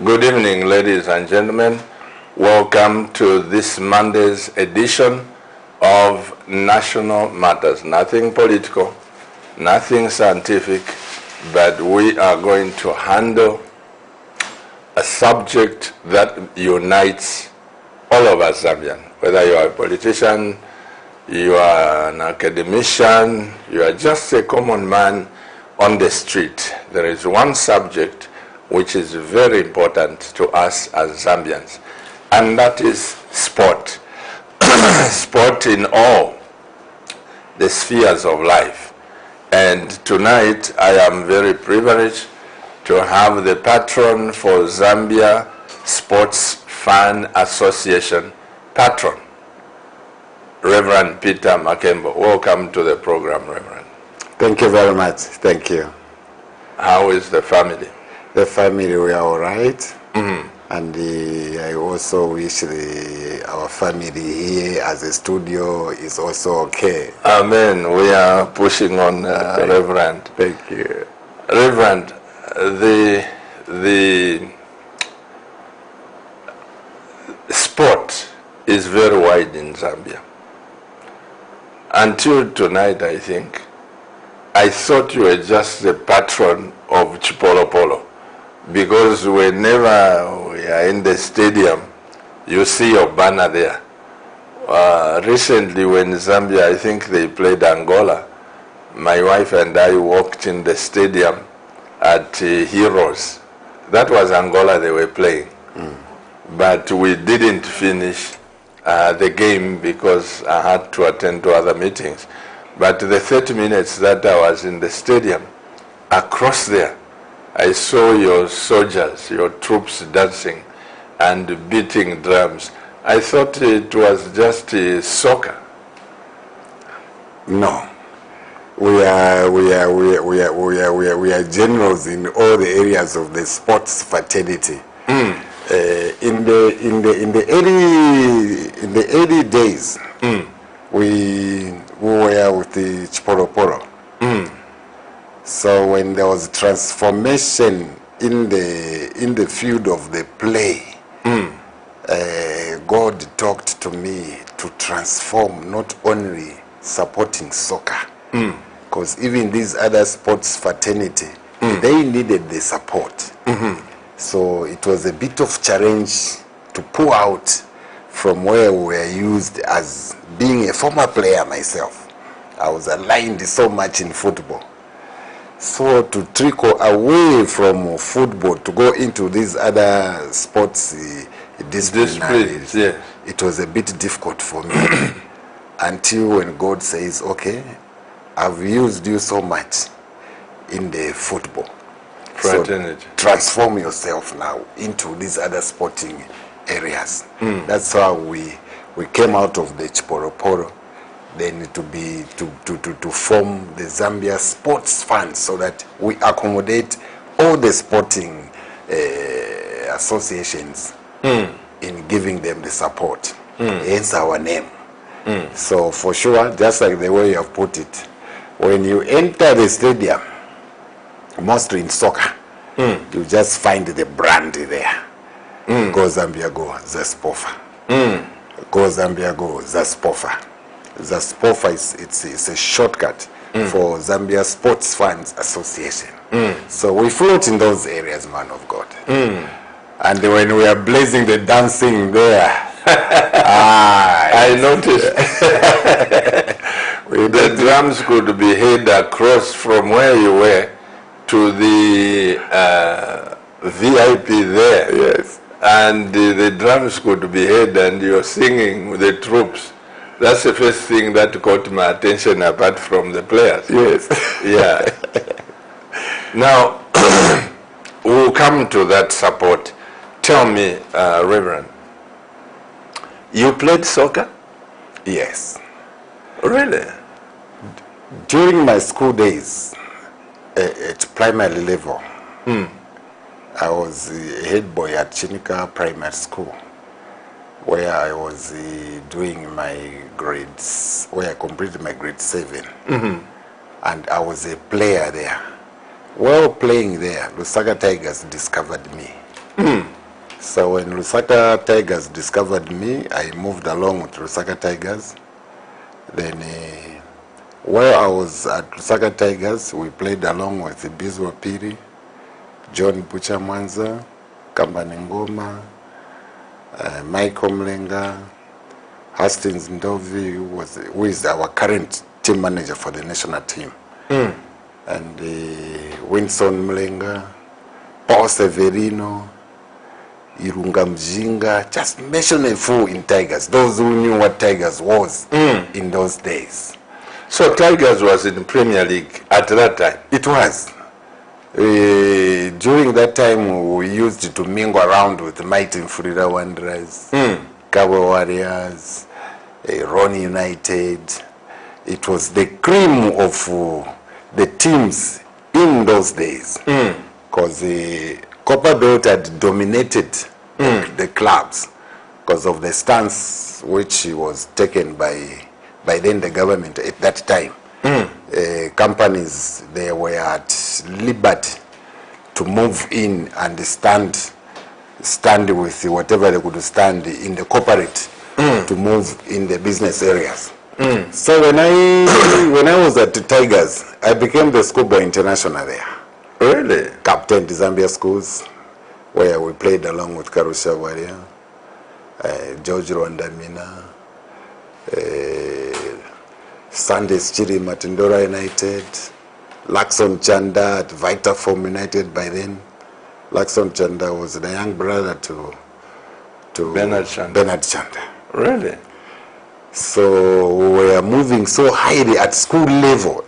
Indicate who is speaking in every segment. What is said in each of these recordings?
Speaker 1: Good evening, ladies and gentlemen. Welcome to this Monday's edition of National Matters. Nothing political, nothing scientific, but we are going to handle a subject that unites all of us Zambians. Whether you are a politician, you are an academician, you are just a common man on the street. There is one subject which is very important to us as Zambians, and that is sport. Sport in all the spheres of life. And tonight I am very privileged to have the patron for Zambia Sports Fan Association, patron, Reverend Peter Makembo. Welcome to the program, Reverend.
Speaker 2: Thank you very much. Thank you.
Speaker 1: How is the family?
Speaker 2: The family, we are all right.
Speaker 1: Mm-hmm.
Speaker 2: And I also wish our family here as a studio is also okay.
Speaker 1: Amen. We are pushing on, Reverend.
Speaker 2: Thank you.
Speaker 1: Reverend, the sport is very wide in Zambia. Until tonight, I think, I thought you were just the patron of Chipolo Polo, because whenever we are in the stadium, you see your banner there. Recently, when Zambia, I think they played Angola, my wife and I walked in the stadium at Heroes. That was Angola they were playing. But we didn't finish the game because I had to attend to other meetings. But the 30 minutes that I was in the stadium, across there, I saw your soldiers, your troops dancing and beating drums. I thought it was just soccer.
Speaker 2: No. We are generals in all the areas of the sports fraternity. In the early days, we were with the Chipolo Polo. So when there was transformation in the field of the play, God talked to me to transform, not only supporting soccer, because even these other sports fraternity, they needed the support. So it was a bit of challenge to pull out from where we were used. As being a former player myself, I was aligned so much in football. So to trickle away from football to go into these other sports disciplines,
Speaker 1: yes.
Speaker 2: It was a bit difficult for me until when God says, okay, I've used you so much in the football.
Speaker 1: Fraternity.
Speaker 2: So transform yourself now into these other sporting areas. That's how we came out of the Chipolo Polo, then to form the Zambia Sports Fund, so that we accommodate all the sporting associations in giving them the support. Hence our name. So for sure, just like the way you have put it, when you enter the stadium, mostly in soccer, you just find the brand there. Go Zambia, go Zaspofa. Go Zambia, go Zaspofa. Zaspofa it's a shortcut for Zambia Sports Fans Association. So we float in those areas, man of God. And when we are blazing the dancing there,
Speaker 1: I noticed the drums could be heard across from where you were to the VIP there.
Speaker 2: Yes.
Speaker 1: And the drums could be heard and you're singing with the troops. That's the first thing that caught my attention apart from the players.
Speaker 2: Yes.
Speaker 1: Yeah. Now, we'll come to that support. Tell me, Reverend, you played soccer?
Speaker 2: Yes.
Speaker 1: Really?
Speaker 2: During my school days, at primary level, I was a head boy at Chinika Primary School, where I was doing my grades, where I completed my grade 7. And I was a player there. While playing there, Lusaka Tigers discovered me. So when Lusaka Tigers discovered me, I moved along with Lusaka Tigers. Then while I was at Lusaka Tigers, we played along with Bizwa Piri, John Bucha Mwanza, Kambani Ngoma, Michael Mlenga, Hastings Ndovi, who is our current team manager for the national team. And Winston Mlenga, Paul Severino, Irunga Mjinga, just mention a few in Tigers, those who knew what Tigers was in those days.
Speaker 1: So Tigers was in the Premier League at that time?
Speaker 2: It was. During that time, we used to mingle around with Mighty Mfurira Wanderers, Cabo Warriors, Ronnie United. It was the cream of the teams in those days, because Copper Belt had dominated the clubs because of the stance which was taken by then the government at that time. Companies, they were at liberty to move in and stand with whatever they could stand in the corporate to move in the business areas. So when I was at the Tigers, I became the schoolboy international there.
Speaker 1: Really?
Speaker 2: Captain Zambia Schools, where we played along with Karusha Warrior, George Rwandamina, Sundays Chiri Matindora United, Lakson Chanda at Vitaform United by then. Lakson Chanda was the young brother to
Speaker 1: Bernard Chanda.
Speaker 2: Bernard Chanda.
Speaker 1: Really?
Speaker 2: So we were moving so highly at school level.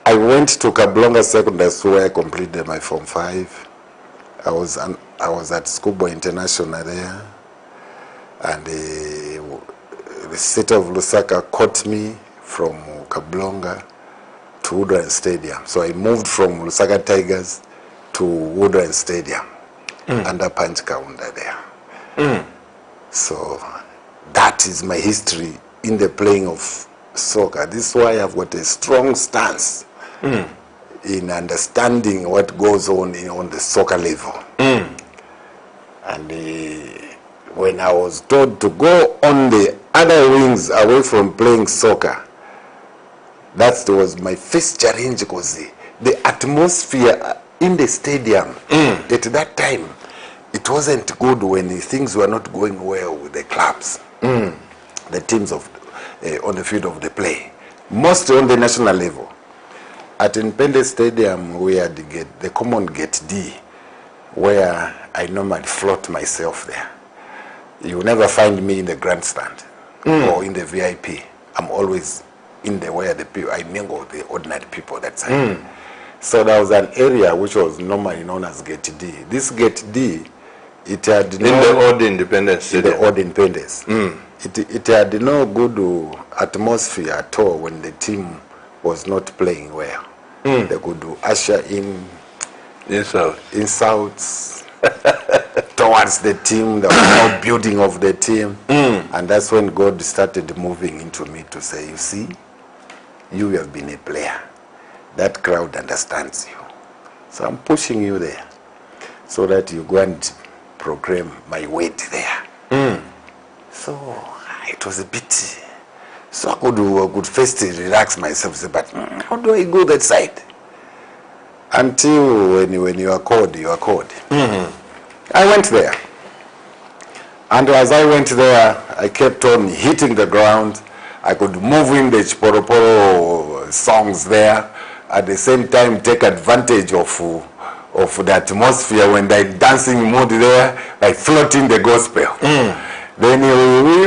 Speaker 2: I went to Kablonga Secondary School where I completed my Form 5. I was at Schoolboy International there, and the city of Lusaka caught me from Kablonga to Woodland Stadium. So I moved from Lusaka Tigers to Woodland Stadium under Punch Kaunda there. So that is my history in the playing of soccer. This is why I've got a strong stance in understanding what goes on the soccer level. And when I was told to go on the other wings away from playing soccer, that was my first challenge, because the atmosphere in the stadium at that time, it wasn't good when things were not going well with the clubs, the teams on the field of the play, mostly on the national level. At Mpende Stadium, we had the common gate D, where I normally float myself there. You never find me in the grandstand or in the VIP. I'm always in the where the people, I mingle with the ordinary people that side. So there was an area which was normally known as Gate D. This Gate D, it had
Speaker 1: in the Old Independence Stadium.
Speaker 2: In the Old Independence. It had no good atmosphere at all when the team was not playing well. They could usher in insults towards the team. There was no building of the team. And that's when God started moving into me to say, you see, you have been a player. That crowd understands you. So I'm pushing you there so that you go and proclaim my weight there. So it was a bit, so I could first relax myself, say, but how do I go that side? Until when you are called, you are called. I went there. And as I went there, I kept on hitting the ground. I could move in the Chiporoporo songs there. At the same time, take advantage of the atmosphere when they're dancing mood there, like floating the gospel. Then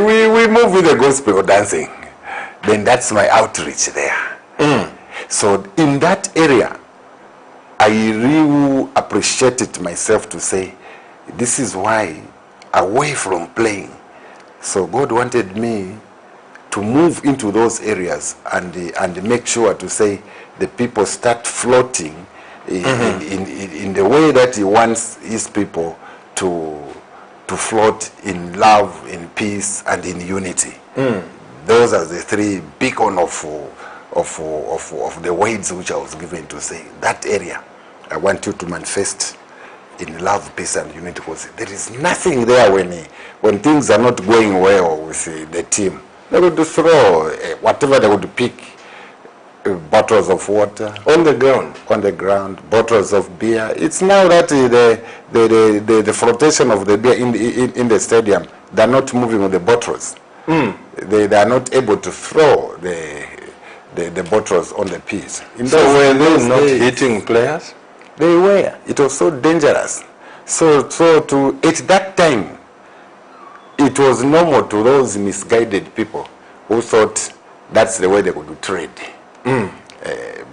Speaker 2: we move with the gospel dancing. Then that's my outreach there. So in that area, I really appreciated myself to say, this is why, away from playing. So God wanted me to move into those areas and make sure to say the people start floating in the way that He wants His people to float in love, in peace, and in unity. Those are the three beacon of the words which I was given to say. That area, I want you to manifest in love, peace, and unity, because there is nothing there when things are not going well with the team. They would throw whatever they would pick, bottles of water
Speaker 1: On the ground.
Speaker 2: on the ground, bottles of beer. It's now that the flotation of the beer in the stadium, they're not moving with the bottles. They are not able to throw the bottles on the pitch.
Speaker 1: So were they not hitting players?
Speaker 2: They were. It was so dangerous. So at that time, it was normal to those misguided people who thought that's the way they could trade.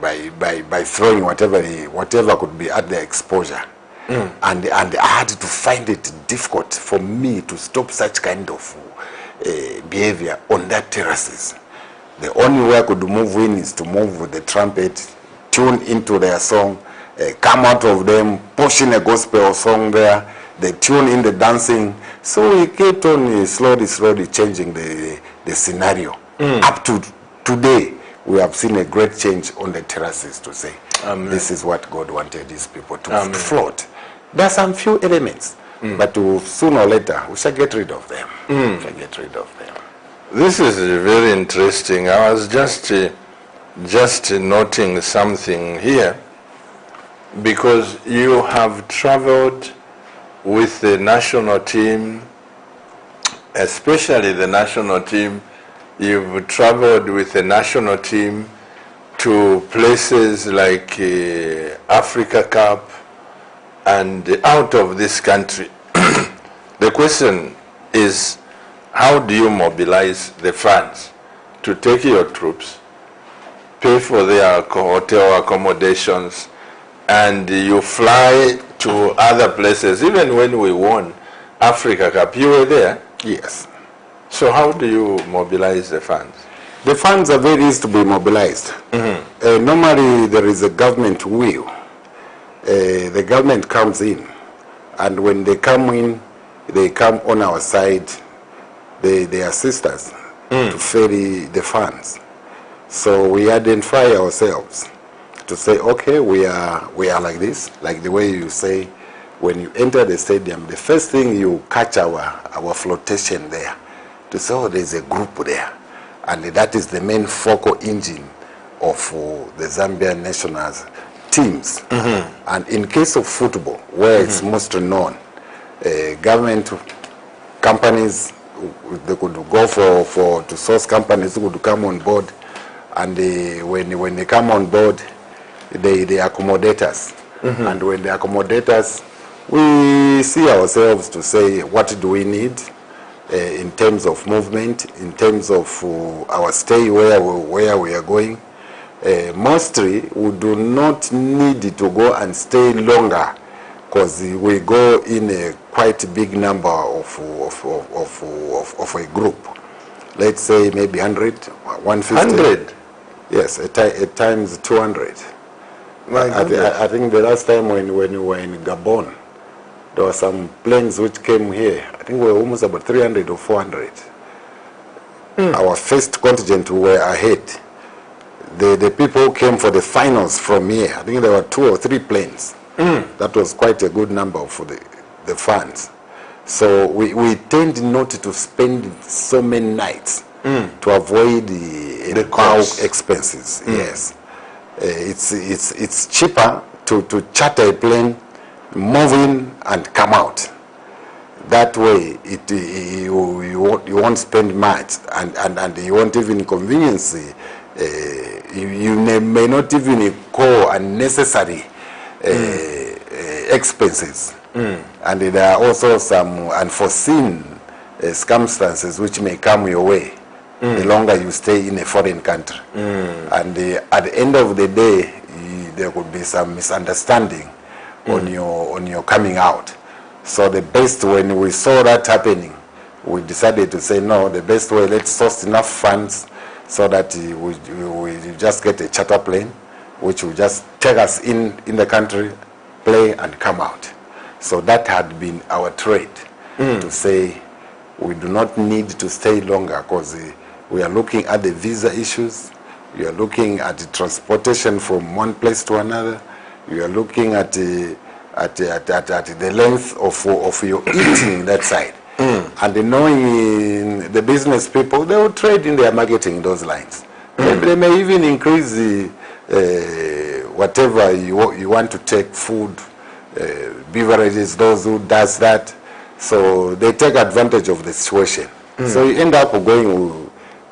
Speaker 2: By throwing whatever could be at their exposure. And I had to find it difficult for me to stop such kind of behavior on that terraces. The only way I could move in is to move with the trumpet, tune into their song, come out of them, push in a gospel song there, they tune in the dancing. So we kept on slowly changing the scenario. Up to today, we have seen a great change on the terraces to say, this is what God wanted these people to float. There are some few elements, but sooner or later, we shall get rid of them. We shall get rid of them.
Speaker 1: This is very interesting. I was just noting something here, because you have traveled with the national team, especially the national team. You've traveled with the national team to places like Africa Cup and out of this country. The question is, how do you mobilize the funds to take your troops, pay for their hotel accommodations, and you fly to other places? Even when we won Africa Cup, you were there?
Speaker 2: Yes.
Speaker 1: So how do you mobilize the funds?
Speaker 2: The funds are very easy to be mobilized. Normally, there is a government will. The government comes in, and when they come in, they come on our side. They assist us to ferry the funds. So we identify ourselves to say, okay, we are like this, like the way you say, when you enter the stadium, the first thing you catch our flotation there, to say, oh, there's a group there. And that is the main focal engine of the Zambian national teams. And in case of football, where it's most known, government companies, they could go to source companies who would come on board, and when they come on board, they accommodate us. And when they accommodate us, we see ourselves to say, what do we need in terms of movement, in terms of our stay where we are going. Mostly, we do not need to go and stay longer, because we go in a quite big number of a group. Let's say maybe 100, 150.
Speaker 1: 100?
Speaker 2: Yes, at times 200. I think the last time when we were in Gabon, there were some planes which came here. I think we were almost about 300 or 400. Our first contingent, we were ahead. The people who came for the finals from here, I think there were 2 or 3 planes. That was quite a good number for the funds. So we tend not to spend so many nights to avoid the cost expenses. Yes, it's cheaper to charter a plane, move in and come out. That way, you won't spend much, and you won't even inconvenience. You may not even incur unnecessary expenses. And there are also some unforeseen circumstances which may come your way the longer you stay in a foreign country. And at the end of the day, there could be some misunderstanding on your coming out. So the best, when we saw that happening, we decided to say, no, the best way, let's source enough funds so that we just get a charter plane, which will just take us in the country, play and come out. So that had been our trade, to say we do not need to stay longer, because we are looking at the visa issues, we are looking at the transportation from one place to another, we are looking at at the length of your eating that side. And knowing the business people, they will trade in their marketing those lines. They may even increase whatever you want to take, food, beverages, those who does that. So they take advantage of the situation. So you end up going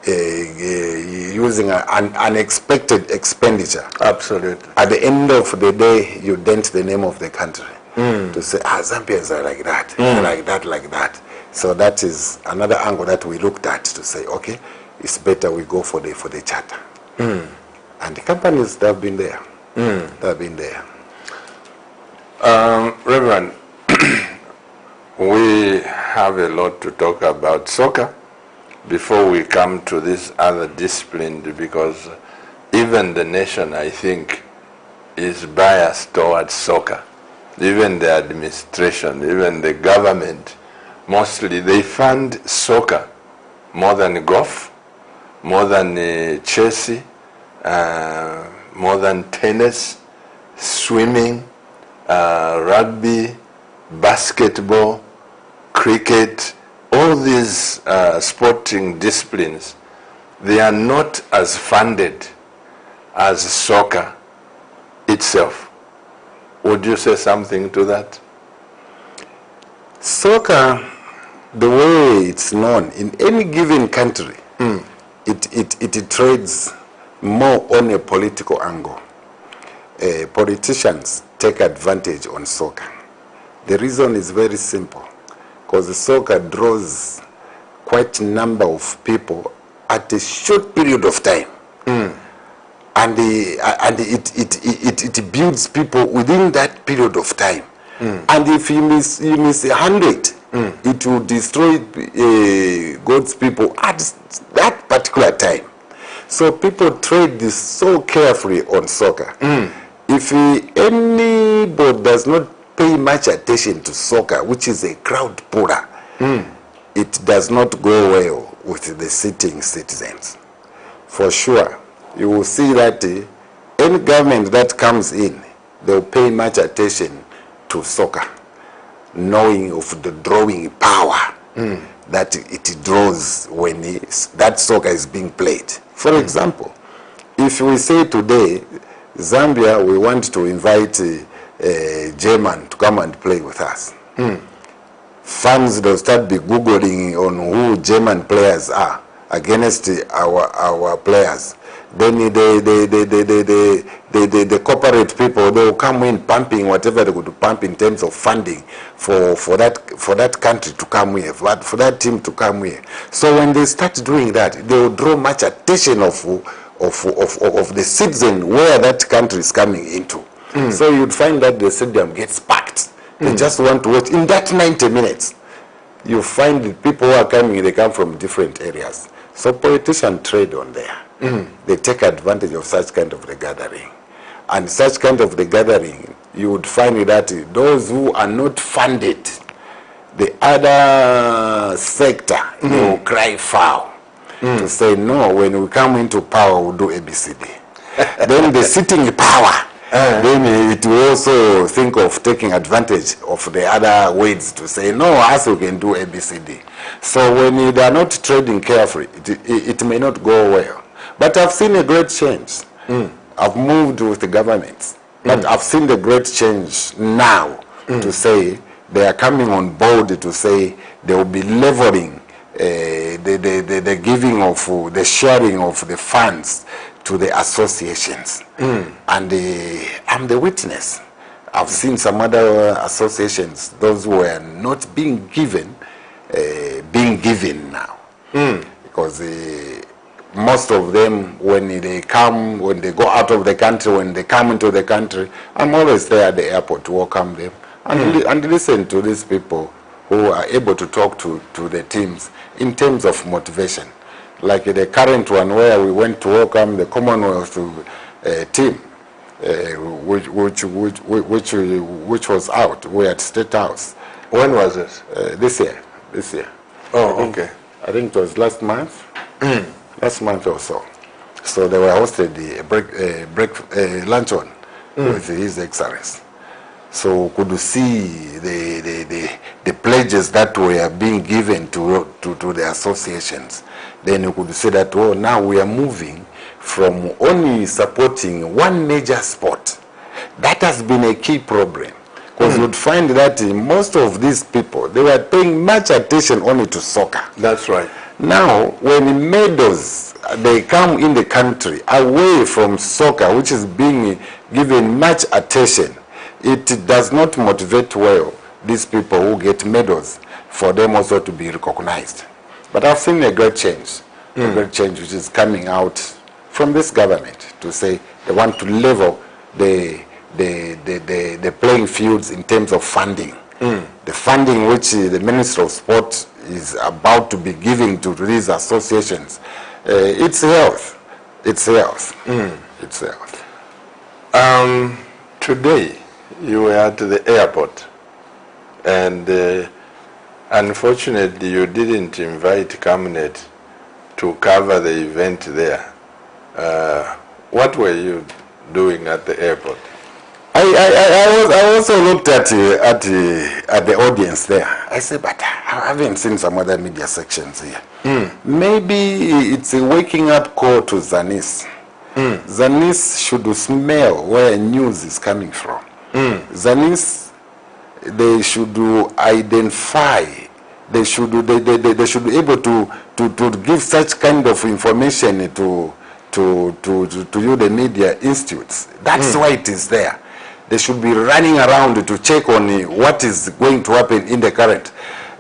Speaker 2: using an unexpected expenditure.
Speaker 1: Absolutely.
Speaker 2: At the end of the day, you dent the name of the country to say, Zambians are like that, like that. So that is another angle that we looked at to say, okay, it's better we go for the charter. And the companies that have been there,
Speaker 1: Reverend, we have a lot to talk about soccer before we come to this other discipline, because even the nation, I think, is biased towards soccer. Even the administration, even the government, mostly they fund soccer more than golf, more than chess, more than tennis, swimming, rugby, basketball, cricket. All these sporting disciplines, they are not as funded as soccer itself. Would you say something to that?
Speaker 2: Soccer, the way it's known in any given country, it trades more on a political angle. Politicians take advantage on soccer. The reason is very simple, because soccer draws quite a number of people at a short period of time. And it builds people within that period of time. And if you miss 100, it will destroy God's people at that particular time. So people trade this so carefully on soccer. If anybody does not pay much attention to soccer, which is a crowd puller, it does not go well with the sitting citizens. For sure, you will see that any government that comes in, they'll pay much attention to soccer, knowing of the drawing power that it draws when that soccer is being played. For example, if we say today, Zambia, we want to invite German to come and play with us. Fans, they'll start be Googling on who German players are against our players. Then the corporate people, they will come in pumping whatever they could pump in terms of funding for that country to come here, for that team to come here. So when they start doing that, they will draw much attention of the citizen where that country is coming into. So you'd find that the stadium gets packed. They just want to watch. In that 90 minutes, you find the people who are coming, they come from different areas. So politicians trade on there. They take advantage of such kind of the gathering. And such kind of the gathering, you would find that those who are not funded, the other sector, they will cry foul to say, no, when we come into power, we'll do ABCD. Then the sitting power, then it will also think of taking advantage of the other weights to say, no, us we can do ABCD. So when they are not trading carefully, it may not go well. But I've seen a great change. I've moved with the governments, but I've seen the great change now to say they are coming on board to say they will be leveling the giving of the sharing of the funds to the associations. And I'm the witness. I've seen some other associations, those who were not being given now. Because most of them, when they go out of the country, when they come into the country, I'm always there at the airport to welcome them and listen to these people who are able to talk to the teams in terms of motivation. Like the current one where we went to welcome the Commonwealth team, which was out. We're at State House.
Speaker 1: When was this?
Speaker 2: This year.
Speaker 1: Oh, okay.
Speaker 2: I think it was last month. Last month or so. So they were hosted a luncheon with His Excellency. So could see the pledges that were being given to the associations. Then you could say that, oh, now we are moving from only supporting one major sport. That has been a key problem. Because you'd find that most of these people, they were paying much attention only to soccer.
Speaker 1: That's right.
Speaker 2: Now, when medals, they come in the country away from soccer, which is being given much attention, it does not motivate well these people who get medals for them also to be recognized. But I've seen a great change, a great change which is coming out from this government to say they want to level the playing fields in terms of funding. The funding which the Minister of Sport is about to be giving to these associations, it's health. It's health. It's health.
Speaker 1: Today, you were at the airport, and unfortunately, you didn't invite Camnet to cover the event there. What were you doing at the airport?
Speaker 2: I also looked at the audience there. I said, but I haven't seen some other media sections here. Maybe it's a waking up call to Zanis. Zanis should smell where news is coming from. Zanis, they should identify. They should be able to give such kind of information to you, the media institutes. That's why it is there. They should be running around to check on what is going to happen in the current.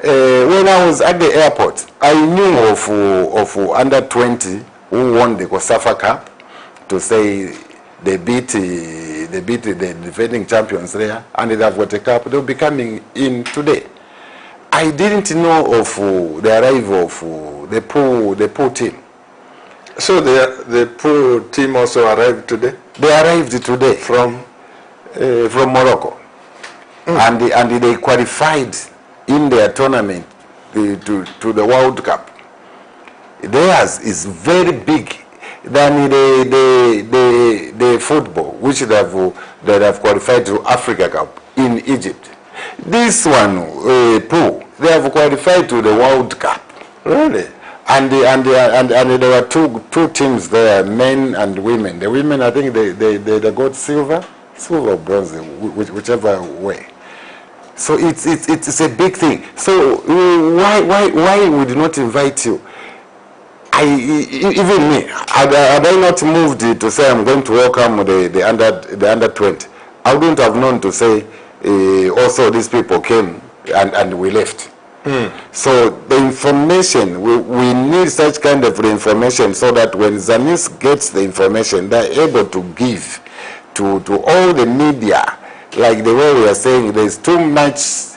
Speaker 2: When I was at the airport, I knew of under 20 who won the COSAFA Cup, to say they beat the defending champions there, and they have got a cup. They'll be coming in today. I didn't know of the arrival of the pool team.
Speaker 1: So the pool team also arrived today?
Speaker 2: They arrived today from Morocco, and they qualified in their tournament to the World Cup. Theirs is very big than the football, which they have qualified to Africa Cup in Egypt. This one, pool, they have qualified to the World Cup.
Speaker 1: Really?
Speaker 2: And there were two teams there, men and women. The women, I think they got silver or bronze, whichever way. So it's a big thing. So why would not invite you? Even me, had I not moved to say I'm going to welcome the under 20, I wouldn't have known to say also these people came and we left. So the information, we need such kind of information so that when Zanis gets the information, they're able to give to all the media, like the way we are saying, there's too much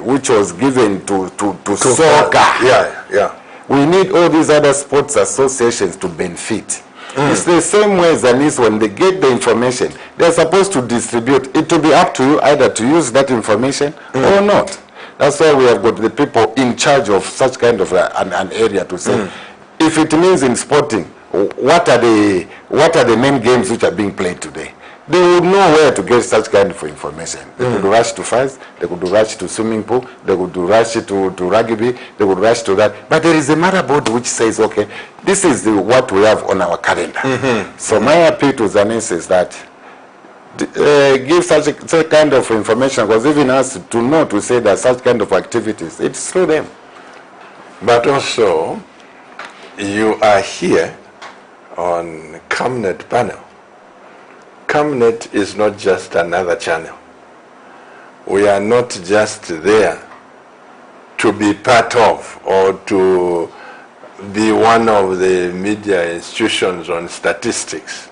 Speaker 2: which was given to soccer.
Speaker 1: Yeah.
Speaker 2: We need all these other sports associations to benefit. It's the same way Zanis, when they get the information, they're supposed to distribute. It will be up to you either to use that information or not. That's why we have got the people in charge of such kind of an area to say, if it means in sporting, what are the main games which are being played today? They would know where to get such kind of information. They could rush to fast, they could rush to swimming pool, they could rush to rugby, they would rush to that. But there is a motherboard which says, okay, this is what we have on our calendar. So my appeal to Zanis is that give such kind of information, because even us to know to say that such kind of activities, it's through them.
Speaker 1: But also, you are here on Camnet panel. Camnet is not just another channel. We are not just there to be part of or to be one of the media institutions on statistics.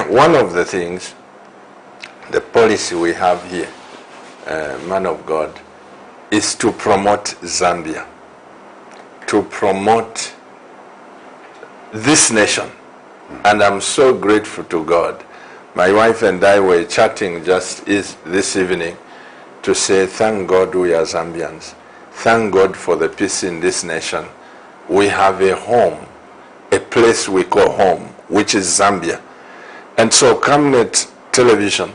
Speaker 1: One of the things, the policy we have here, man of God, is to promote Zambia, to promote this nation. And I'm so grateful to God. My wife and I were chatting just this evening to say, thank God we are Zambians. Thank God for the peace in this nation. We have a home, a place we call home, which is Zambia. And so Camnet Television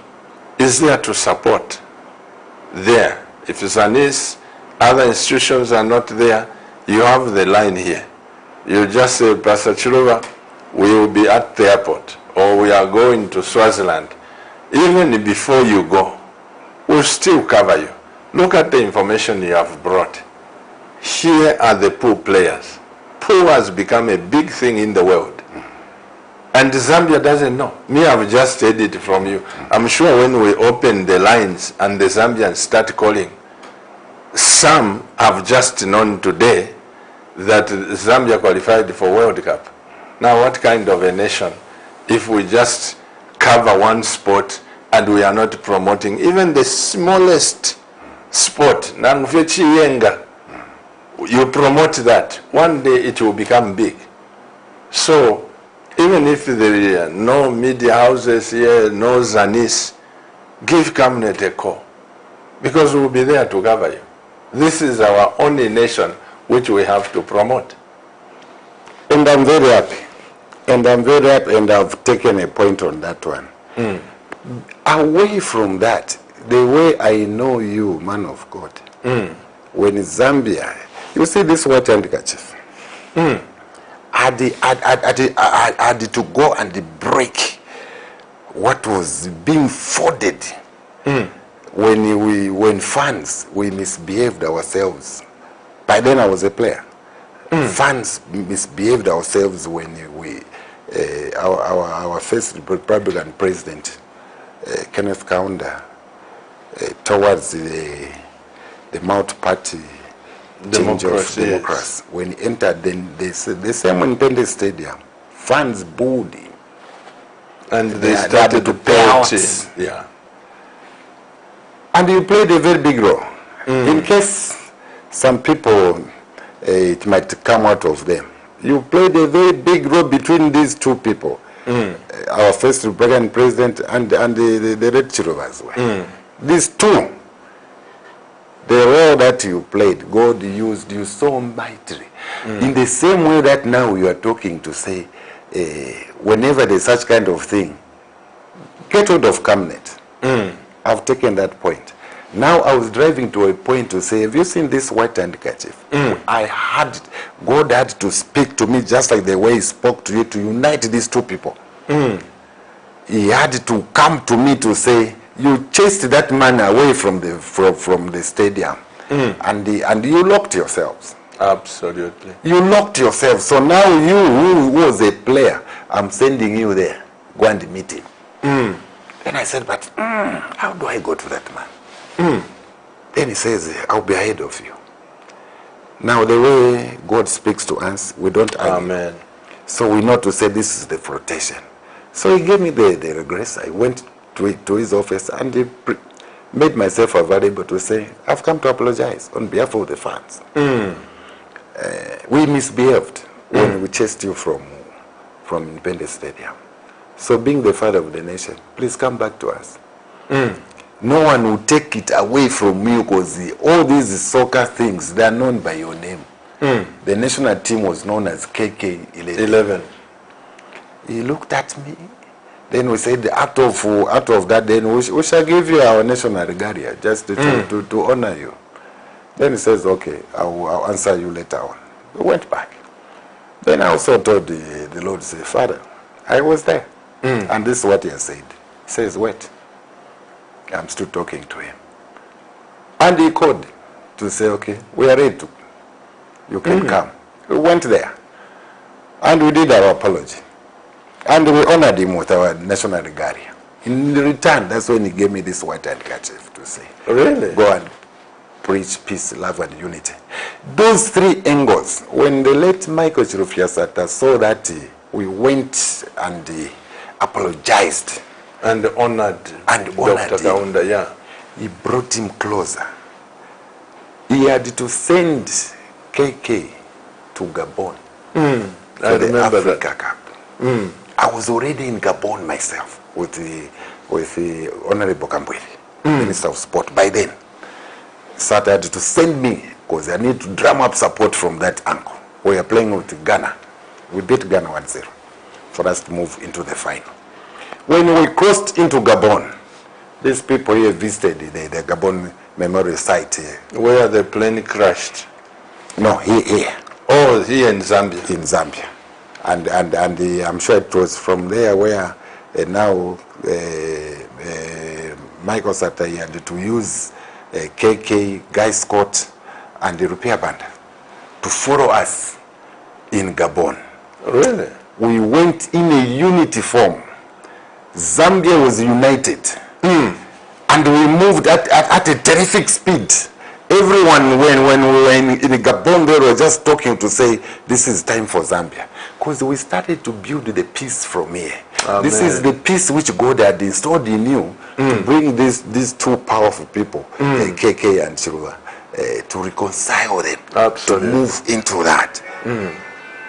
Speaker 1: is there to support there. If Zanis, other institutions are not there, you have the line here. You just say, Pastor Chilova, we will be at the airport, or we are going to Swaziland. Even before you go, we'll still cover you. Look at the information you have brought. Here are the pool players. Pool has become a big thing in the world. And Zambia doesn't know. Me, I've just heard it from you. I'm sure when we open the lines and the Zambians start calling, some have just known today that Zambia qualified for World Cup. Now, what kind of a nation if we just cover one sport and we are not promoting even the smallest sport? You promote that, one day it will become big. So even if there are no media houses here, no Zanis, give Cabinet a call, because we will be there to cover you. This is our only nation which we have to promote.
Speaker 2: And I'm very happy. And I'm very happy, and I've taken a point on that one. Away from that, the way I know you, man of God, when Zambia, you see this white handkerchief, I had to go and break what was being folded when fans, we misbehaved ourselves. By then I was a player. Fans misbehaved ourselves when our first Republican president, Kenneth Kaunda, towards the Mount Party change of democracy. When he entered, then they said the same in Pende Stadium. Fans booed him.
Speaker 1: And they started to pay out. Yeah.
Speaker 2: And you played a very big role. In case some people, it might come out of them. You played a very big role between these two people. Our first Republican president and the Red Chirovas. These two, the role that you played, God used you so mightily. In the same way that now you are talking to say, whenever there's such kind of thing, get hold of Cabinet. I've taken that point. Now I was driving to a point to say, have you seen this white handkerchief? God had to speak to me just like the way he spoke to you to unite these two people. He had to come to me to say, you chased that man away from the stadium, and you locked yourselves.
Speaker 1: Absolutely.
Speaker 2: You locked yourselves. So now you, who was a player, I'm sending you there. Go and meet him. Then I said, but how do I go to that man? Then he says, I'll be ahead of you. Now the way God speaks to us, we don't argue.
Speaker 1: Amen.
Speaker 2: So we know to say this is the protection. So he gave me the grace. I went to his office and he made myself available to say, I've come to apologize on behalf of the fans. We misbehaved when we chased you from Independence Stadium. So being the father of the nation, please come back to us. No one will take it away from you, because all these soccer things, they are known by your name. The national team was known as KK11. He looked at me. Then we said, out of that, then we shall give you our national regalia, just to honor you. Then he says, okay, I'll answer you later on. We went back. Then I also told the Lord, say, Father, I was there. And this is what he has said. He says, wait. I'm still talking to him. And he called to say, okay, we are ready to. You can come. We went there. And we did our apology. And we honored him with our national regalia. In return, that's when he gave me this white handkerchief to say,
Speaker 1: really?
Speaker 2: Go and preach peace, love, and unity. Those three angles, when the late Michael Chirufyasata saw that we went and apologized
Speaker 1: and honored Dr. Kaunda, yeah,
Speaker 2: he brought him closer. He had to send KK to Gabon for the Africa Cup. I was already in Gabon myself with the Honorable Kambwili, Minister of Sport, by then. So they had to send me, because I need to drum up support from that uncle. We are playing with Ghana. We beat Ghana 1-0 for us to move into the final. When we crossed into Gabon, These people here visited the Gabon Memorial Site here.
Speaker 1: Where the plane crashed?
Speaker 2: No, here.
Speaker 1: Oh, here in Zambia.
Speaker 2: In Zambia. And I'm sure it was from there where now Michael Satai had to use KK, Guy Scott, and the repair band to follow us in Gabon.
Speaker 1: Really?
Speaker 2: We went in a unity form. Zambia was united. And we moved at a terrific speed. Everyone, when we were in Gabon, they were just talking to say, this is time for Zambia. Because we started to build the peace from here.
Speaker 1: Amen.
Speaker 2: This is the peace which God had installed in you to bring these two powerful people, KK and Chiluba, to reconcile them,
Speaker 1: Absolutely.
Speaker 2: to move into that.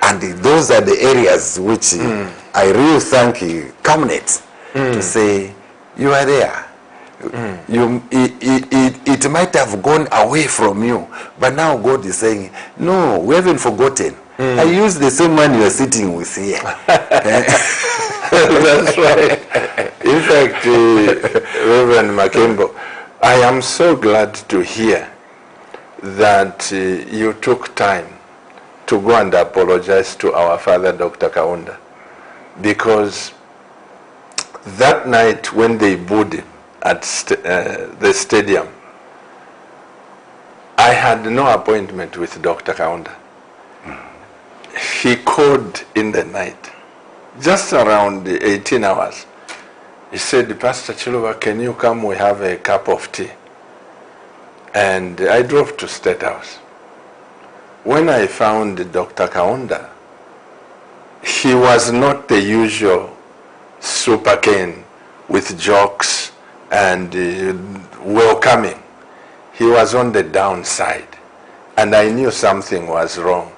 Speaker 2: And those are the areas which I really thank Cabinet to say, you are there. It might have gone away from you, but now God is saying, no, we haven't forgotten. I use the same one you are sitting with here.
Speaker 1: That's right. In fact, Reverend Makembo, I am so glad to hear that you took time to go and apologize to our father, Dr. Kaunda, because that night when they booed him at the stadium, I had no appointment with Dr. Kaunda. He called in the night, just around 18 hours. He said, Pastor Chiluba, can you come? We have a cup of tea. And I drove to State House. When I found Dr. Kaunda, he was not the usual super Ken with jokes and welcoming. He was on the downside. And I knew something was wrong.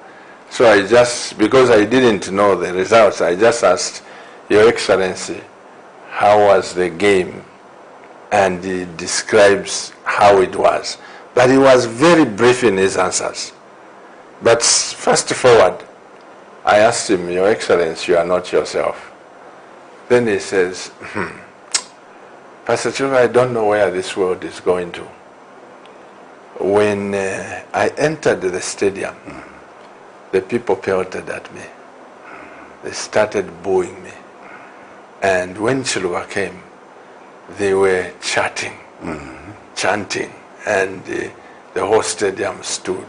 Speaker 1: So I just, because I didn't know the results, I just asked, Your Excellency, how was the game? And he describes how it was. But he was very brief in his answers. But fast forward, I asked him, Your Excellency, you are not yourself. Then he says, Pastor Chiluba, I don't know where this world is going to. When I entered the stadium, the people pelted at me. They started booing me. And when Chiluba came, they were chanting, and the whole stadium stood.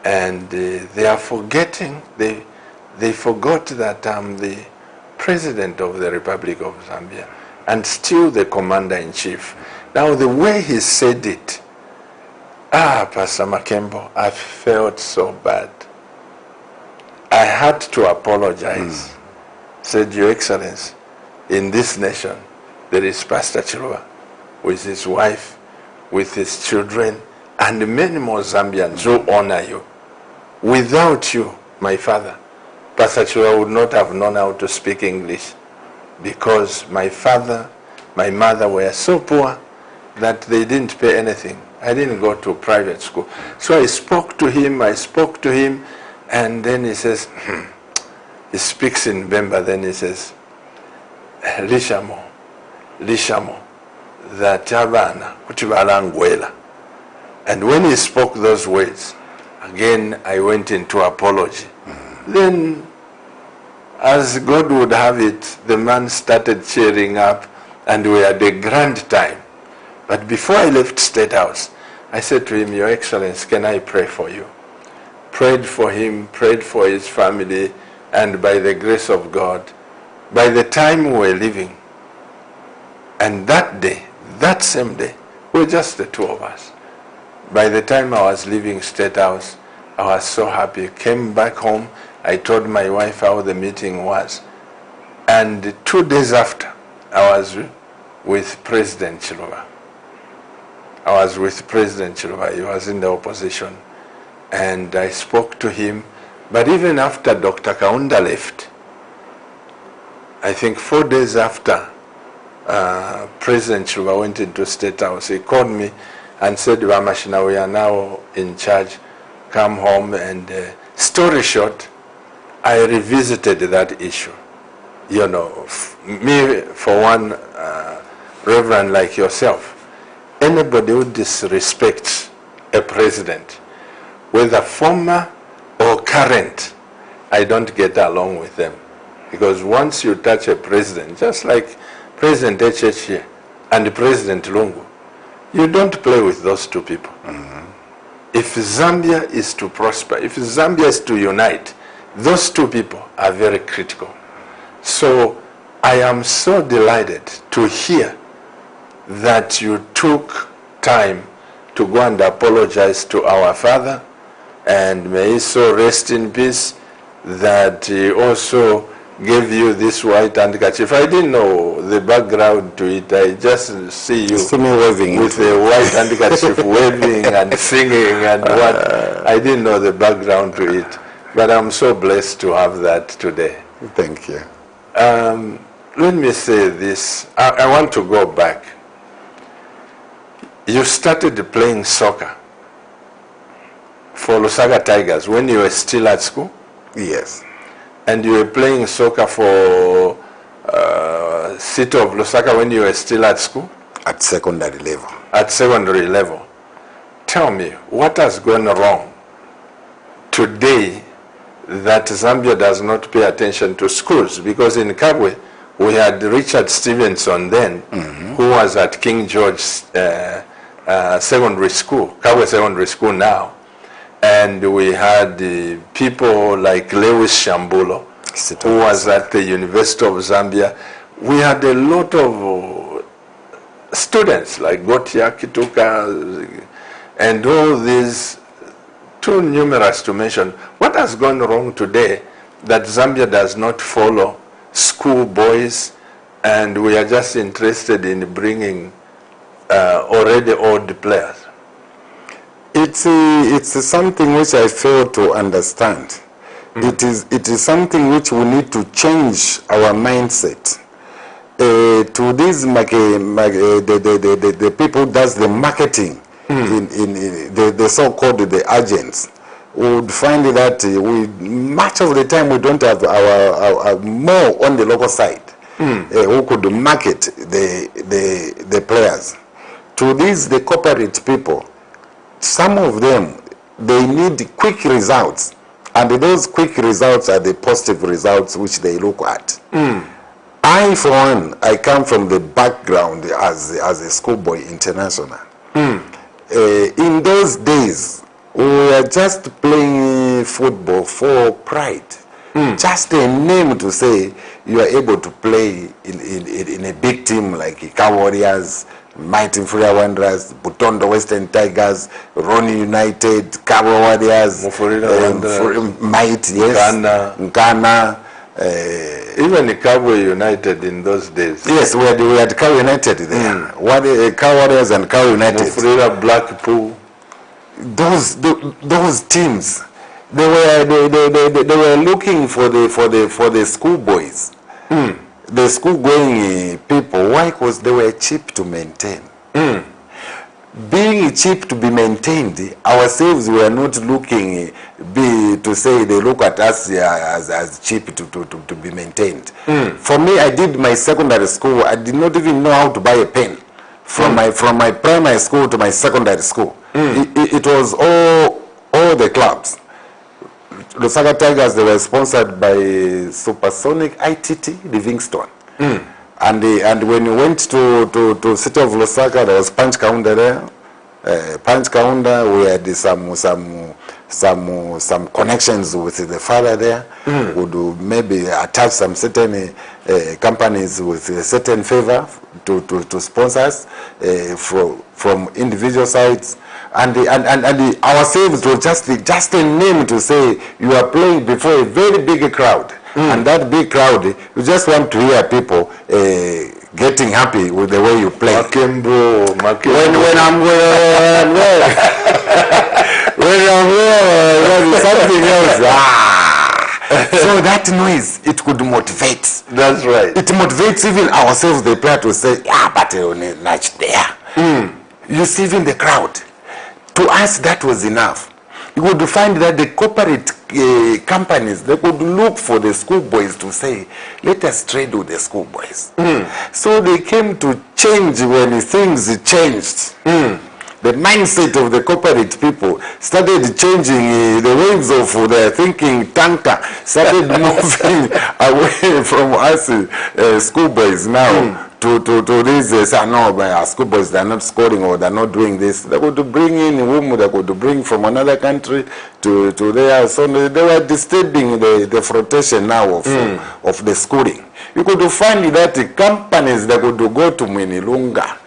Speaker 1: And they are forgetting, they forgot that I'm the President of the Republic of Zambia and still the Commander-in-Chief. Now the way he said it, Pastor Makembo, I felt so bad. I had to apologize. Said, Your Excellency, in this nation, there is Pastor Chiluba with his wife, with his children, and many more Zambians who honor you. Without you, my father, Pastor Chiluba would not have known how to speak English, because my father, my mother were so poor that they didn't pay anything. I didn't go to private school. So I spoke to him, and then he says, he speaks in Bemba, then he says, Lishamo, that abana kutibalangwela. And when he spoke those words, again I went into apology. Then, as God would have it, the man started cheering up, and we had a grand time. But before I left State House, I said to him, Your Excellency, can I pray for you? Prayed for him, prayed for his family, and by the grace of God, by the time we were leaving, and that day, that same day, we were just the two of us. By the time I was leaving State House, I was so happy. Came back home, I told my wife how the meeting was. And 2 days after, I was with President Chiluba. He was in the opposition. And I spoke to him. But even after Dr. Kaunda left, I think 4 days after President Chiluba went into State House, he called me and said, Vamashina, we are now in charge. Come home. And story short, I revisited that issue. You know, me, for one, Reverend, like yourself, anybody who disrespects a president, whether former or current, I don't get along with them. Because once you touch a president, just like President HH and President Lungu, you don't play with those two people. If Zambia is to prosper, if Zambia is to unite, those two people are very critical. So I am so delighted to hear that you took time to go and apologize to our father, and may he so rest in peace, that he also gave you this white handkerchief. I didn't know the background to it. I just see you
Speaker 2: waving
Speaker 1: with a white handkerchief waving and singing and what. I didn't know the background to it. But I'm so blessed to have that today.
Speaker 2: Thank you.
Speaker 1: Let me say this. I want to go back. You started playing soccer for Lusaka Tigers when you were still at school?
Speaker 2: Yes.
Speaker 1: And you were playing soccer for City of Lusaka when you were still at school?
Speaker 2: At secondary level.
Speaker 1: At secondary level. Tell me, what has gone wrong today that Zambia does not pay attention to schools? Because in Kabwe, we had Richard Stevenson then, who was at King George Secondary School, Kabwe Secondary School now. And we had people like Lewis Shambulo, who was at the University of Zambia. We had a lot of students like Gotia Kituka and all these, too numerous to mention. What has gone wrong today that Zambia does not follow school boys, and we are just interested in bringing already old players?
Speaker 2: It's something which I fail to understand. It is something which we need to change our mindset. To these the people does the marketing in the so-called the agents, would find that much of the time we don't have our more on the local side who could market the players. To these the corporate people, some of them, they need quick results, and those quick results are the positive results which they look at. I, for one, I come from the background as a schoolboy international. In those days, we were just playing football for pride. Just a name to say you are able to play in a big team like Ika Warriors, Mighty Mfuria Wanderers, Butondo Western Tigers, Roni United, Cabo Warriors, Might, yes, Nkana.
Speaker 1: Even Cabo United in those days.
Speaker 2: Yes, we had Cabo United there. Cabo Warriors and Cabo United.
Speaker 1: Mufurira, Blackpool.
Speaker 2: Those teams, they were looking for the schoolboys. The school-going people. Why? Because they were cheap to maintain. Being cheap to be maintained, ourselves were not looking to say they look at us as cheap to be maintained. For me, I did my secondary school. I did not even know how to buy a pen. From my primary school to my secondary school, it was all the clubs. The Lusaka Tigers, they were sponsored by Supersonic ITT Livingstone. And when you went to City of Lusaka, there was Punch Kaunda there. Punch Kaunda, we had some connections with the father there. Would maybe attach some certain companies with a certain favor to sponsors from individual sides. And ourselves was just a name to say you are playing before a very big crowd. And that big crowd, you just want to hear people getting happy with the way you play.
Speaker 1: Makembo.
Speaker 2: When I'm something else. So that noise, it could motivate.
Speaker 1: That's right.
Speaker 2: It motivates even ourselves, the player, to say, but not there. You see, even the crowd. To us, that was enough. You would find that the corporate companies, they could look for the schoolboys to say, let us trade with the schoolboys. So they came to change when things changed. The mindset of the corporate people started changing. The waves of their thinking tanker started moving away from us schoolboys now to these no, our schoolboys, they're not scoring or they're not doing this. They could bring in whom they could bring from another country to there. So they were disturbing the flotation now of the schooling. You could find that companies that could go to Mwinilunga,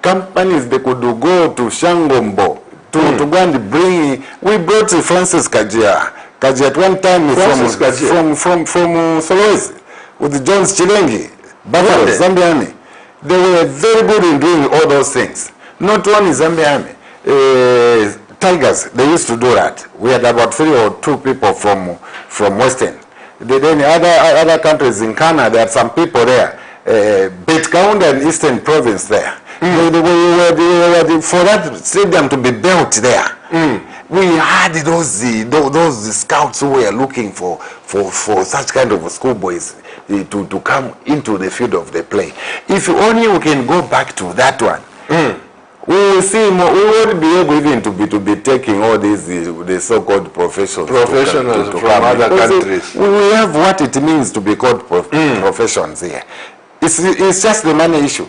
Speaker 2: companies they could go to Shangombo to go and bring. We brought Francis Kajia at one time from Solwezi with Jones Chilengi, Buffalo, Zambia Army. They were very good in doing all those things. Not only Zambia Army, Tigers, they used to do that. We had about 3 or 2 people from Western. Then other countries in Canada, there are some people there. Betkaunda and Eastern Province there. For that stadium to be built there, we had those scouts who were looking for such kind of schoolboys to come into the field of the play. If only we can go back to that one, we will see more. We won't be able even to be taking all these the so-called professionals
Speaker 1: from other countries.
Speaker 2: We have what it means to be called professions here. It's just the money issue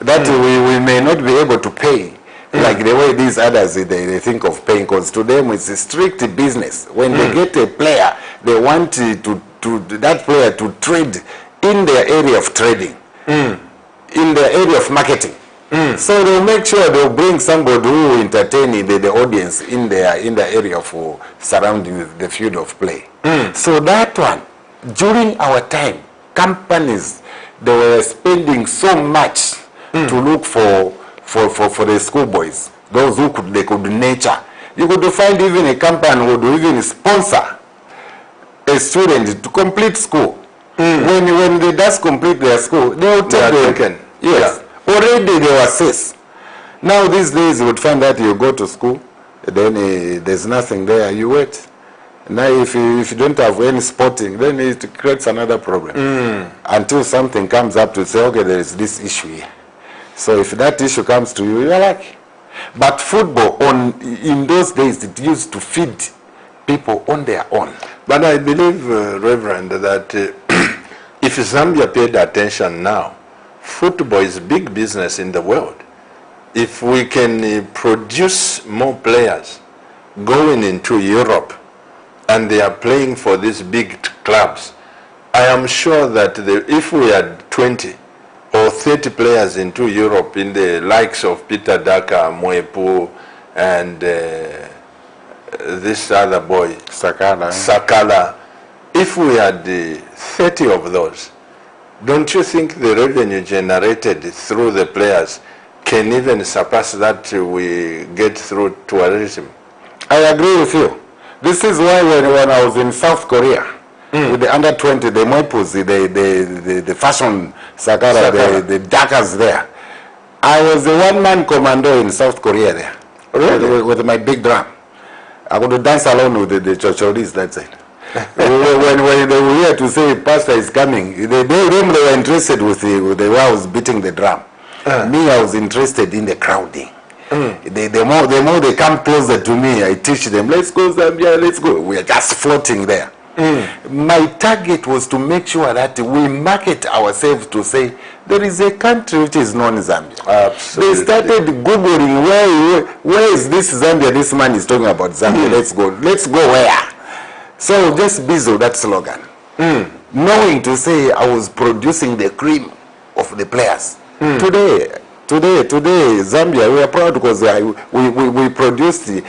Speaker 2: that we may not be able to pay like the way these others they think of paying, because to them it's a strict business. When they get a player, they want that player to trade in their area of trading, in their area of marketing. So they'll make sure they'll bring somebody who will entertain the audience in the area of surrounding the field of play. So that one, during our time, companies, they were spending so much to look for the schoolboys, those who they could nurture. You could find even a company would even sponsor a student to complete school. When they just complete their school, they will take them. Yes. Yeah. Already they were cis. Now these days you would find that you go to school, then there's nothing there, you wait. Now if you don't have any sporting, then it creates another problem. Until something comes up to say, okay, there is this issue here. So if that issue comes to you, you're lucky. But football, in those days, it used to feed people on their own.
Speaker 1: But I believe, Reverend, that if Zambia paid attention now, football is big business in the world. If we can produce more players going into Europe, and they are playing for these big clubs, I am sure that if we had 20 or 30 players into Europe in the likes of Peter Daka, Mwepu, and this other boy, Sakala, if we had 30 of those, don't you think the revenue generated through the players can even surpass that we get through tourism?
Speaker 2: I agree with you. This is why when I was in South Korea, with the under 20, the Mwepus, the fashion Sakara, the Dakas there, I was a one-man commando in South Korea there. Really? With my big drum. I would dance alone with the chochoris that side. when they were here to say Pastor is coming, they were interested with the way I was beating the drum. Me, I was interested in the crowding. The more they come closer to me, I teach them, let's go Zambia, let's go. We are just floating there. My target was to make sure that we market ourselves to say, there is a country which is known Zambia. Absolutely. They started Googling, where is this Zambia? This man is talking about Zambia. Let's go. Let's go where? So just based on that slogan. Knowing to say I was producing the cream of the players. Today, Zambia, we are proud because we produced the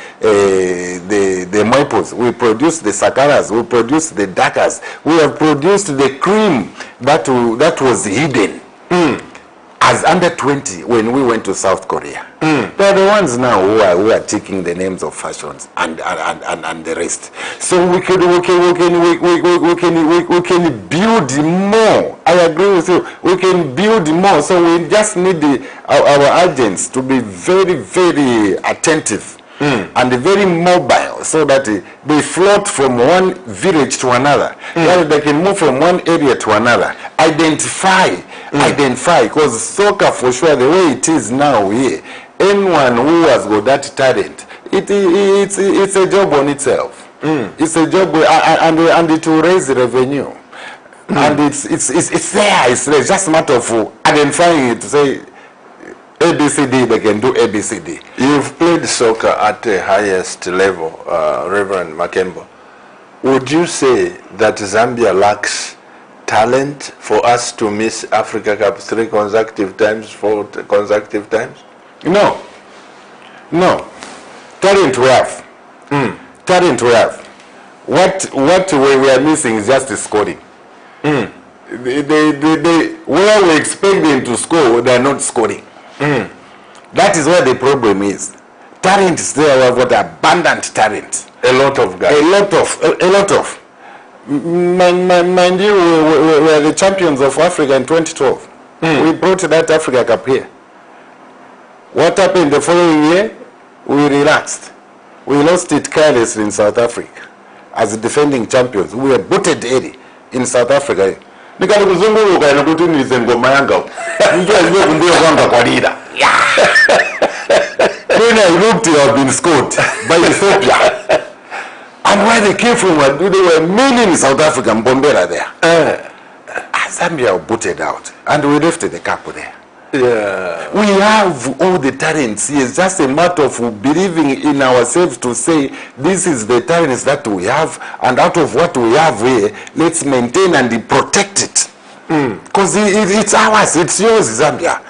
Speaker 2: Mwepos, we produced the Sakaras, we produced the Dakas, we have produced the cream that was hidden as under 20 when we went to South Korea. They are the ones now who are taking the names of fashions and the rest. So we can build more. I agree with you. We can build more. So we just need our agents to be very, very attentive and very mobile, so that they float from one village to another. That they can move from one area to another. Identify, because soccer for sure, the way it is now here, anyone who has got that talent, it's a job on itself. It's a job, and it will raise revenue. And it's there. It's just a matter of identifying it to say ABCD, they can do ABCD.
Speaker 1: You've played soccer at the highest level, Reverend Makembo. Would you say that Zambia lacks talent for us to miss Africa Cup 3 consecutive times, 4 consecutive times?
Speaker 2: No. Talent we have. Talent we have. What we are missing is just the scoring. Where we expect them to score, they are not scoring. That is where the problem is. Talent is there. We have got abundant talent.
Speaker 1: A lot of guys.
Speaker 2: A lot of. Mind you, we were the champions of Africa in 2012. We brought that Africa Cup here. What happened the following year? We relaxed. We lost it carelessly in South Africa. As the defending champions, we were booted early in South Africa. When I looked, they had been scored by Ethiopia. And where they came from, they were mainly in South Africa, Mbombela there. Zambia were booted out, and we left the cup there.
Speaker 1: Yeah.
Speaker 2: We have all the talents. It's just a matter of believing in ourselves to say, this is the talents that we have, and out of what we have here, let's maintain and protect it. Because it's ours, it's yours, Zambia.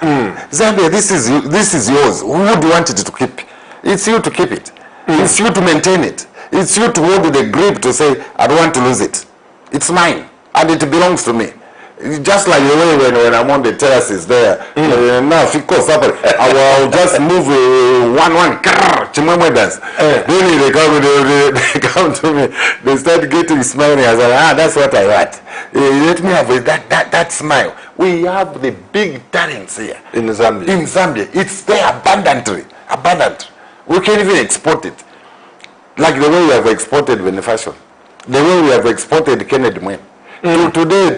Speaker 2: Zambia, this is yours. Who would want it to keep? It's you to keep it. It's you to maintain it. It's you to hold the grip to say, I don't want to lose it. It's mine, and it belongs to me. Just like the way when I'm on the terraces there, now of course I will just move one Chimamwe dance. Then they come to me, they start getting smiling. I say, that's what I want. Let me have that smile. We have the big talents here
Speaker 1: in Zambia.
Speaker 2: In Zambia, it's there abundantly, abundant. We can even export it, like the way we have exported Benefashion, the way we have exported Kennedy Mwene. Today,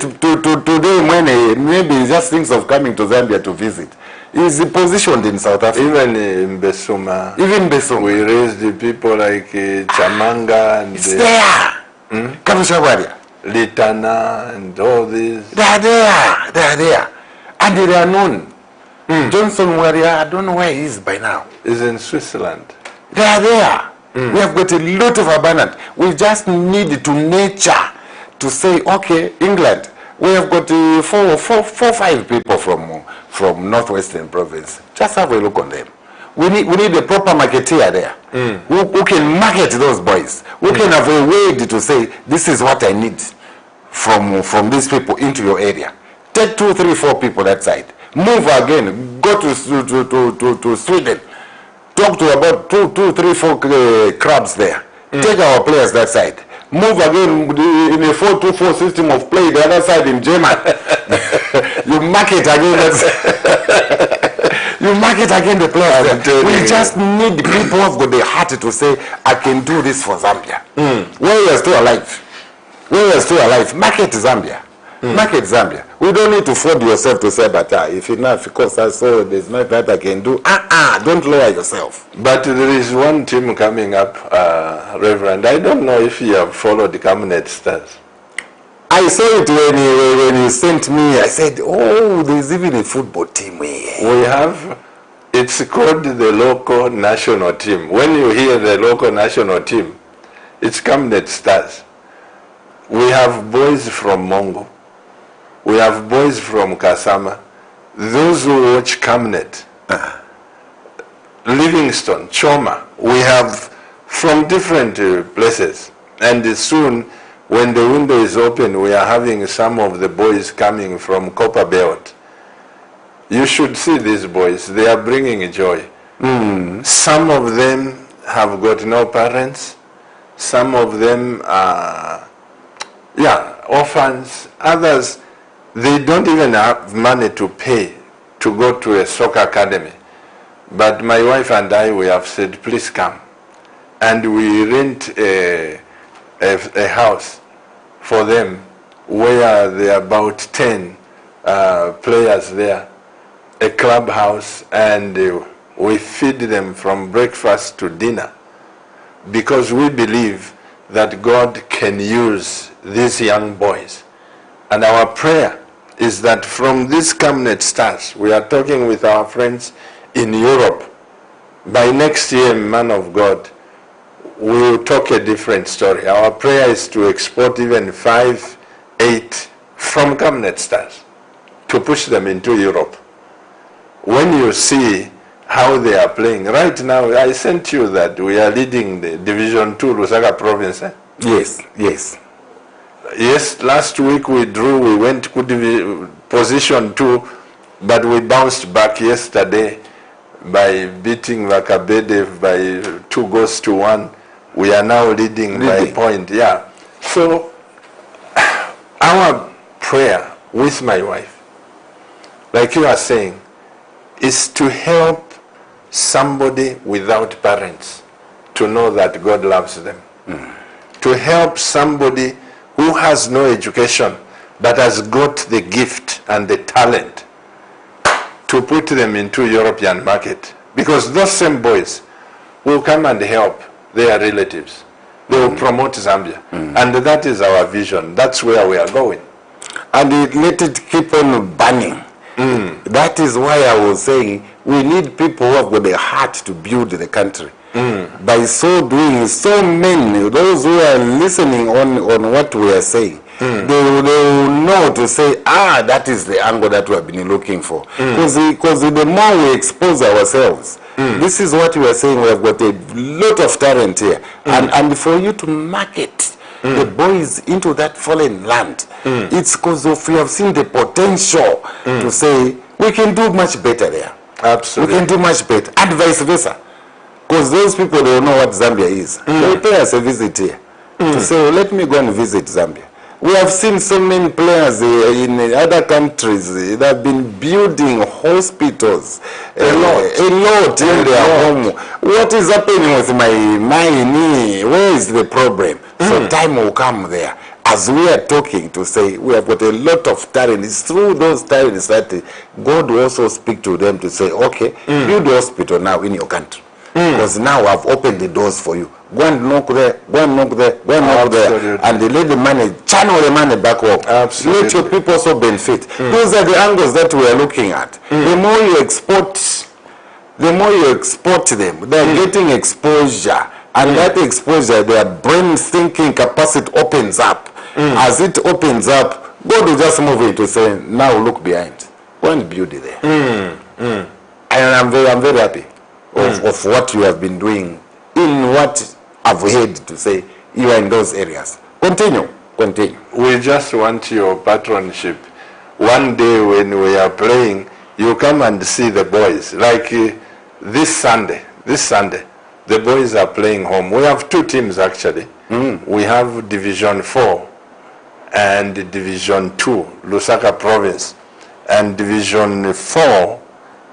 Speaker 2: when maybe just thinks of coming to Zambia to visit, is positioned in South Africa.
Speaker 1: Even in Besuma.
Speaker 2: Even Besuma.
Speaker 1: We raised the people like Chamanga and
Speaker 2: it's there. Kabushawaria.
Speaker 1: Litana and all these.
Speaker 2: They are there. And they are known. Johnson Warrior, I don't know where he is by now.
Speaker 1: He's in Switzerland.
Speaker 2: They are there. We have got a lot of abundance. We just need to nurture. To say, okay, England, we have got 5 people from Northwestern Province. Just have a look on them. We need a proper marketeer there who can market those boys. Who can have a way to say, this is what I need from these people into your area. Take 2, 3, 4 people that side. Move again. Go to Sweden. Talk to about 2, 3, 4 clubs there. Take our players that side. Move again in a 4-2-4 system of play the other side in German. You market again. You market again the players. We just need people who have got the heart to say, I can do this for Zambia. Where we are still alive. Market Zambia. Market Zambia. We don't need to fold yourself to say, but if enough, because I saw there's nothing that I can do. Don't lower yourself.
Speaker 1: But there is one team coming up, Reverend. I don't know if you have followed the Cabinet Stars.
Speaker 2: I saw it when you sent me. I said, oh, there's even a football team here.
Speaker 1: We have, it's called the local national team. When you hear the local national team, it's Cabinet Stars. We have boys from Mongo. We have boys from Kasama. Those who watch Cabinet, Livingston, Choma, we have from different places. And soon, when the window is open, we are having some of the boys coming from Copper Belt. You should see these boys. They are bringing joy. Some of them have got no parents. Some of them are, orphans. Others, they don't even have money to pay to go to a soccer academy. But my wife and I, we have said, please come. and we rent a house for them where there are about 10 players there, a clubhouse, and we feed them from breakfast to dinner, because we believe that God can use these young boys. And our prayer is that from these Camnet Stars, we are talking with our friends in Europe, by next year, man of God, we will talk a different story. Our prayer is to export even 5, 8 from Camnet Stars to push them into Europe. When you see how they are playing, right now, I sent you that we are leading the Division 2 Lusaka province.
Speaker 2: Yes, yes.
Speaker 1: Yes, last week we drew, we went to position 2, but we bounced back yesterday by beating Vakabede by 2-1. We are now leading by a point. Yeah. So our prayer with my wife, like you are saying, is to help somebody without parents to know that God loves them. To help somebody who has no education but has got the gift and the talent to put them into European market. Because those same boys will come and help their relatives. They will promote Zambia. And that is our vision. That's where we are going.
Speaker 2: And let it keep on burning. That is why I was saying we need people who have got the heart to build the country. By so doing, so many, those who are listening on what we are saying, they will know to say, that is the angle that we have been looking for. Because the more we expose ourselves, this is what we are saying, we have got a lot of talent here. And for you to market the boys into that foreign land, it's because of we have seen the potential to say, we can do much better there.
Speaker 1: Absolutely.
Speaker 2: We can do much better, and vice versa. Because those people don't know what Zambia is. They pay us a visit here to say, well, let me go and visit Zambia. We have seen so many players in other countries that have been building hospitals a lot in their home. What is happening with my knee? Where is the problem? So time will come there. As we are talking to say, we have got a lot of talent. It's through those talents that God will also speak to them to say, okay, build a hospital now in your country. Because now I've opened the doors for you. Go and knock there, go and knock there, go and knock there. And they let the money, channel the money back home.
Speaker 1: Absolutely.
Speaker 2: Let your people also benefit. Those are the angles that we are looking at. The more you export them, they're getting exposure. And that exposure, their brain thinking capacity opens up. As it opens up, God will just move it to say, now look behind. Go and build it there. And I'm very happy of what you have been doing in what I've heard to say you are in those areas. Continue.
Speaker 1: We just want your patronship. One day when we are playing, you come and see the boys. Like this Sunday, the boys are playing home. We have 2 teams actually. We have Division 4 and Division 2, Lusaka Province. And Division 4,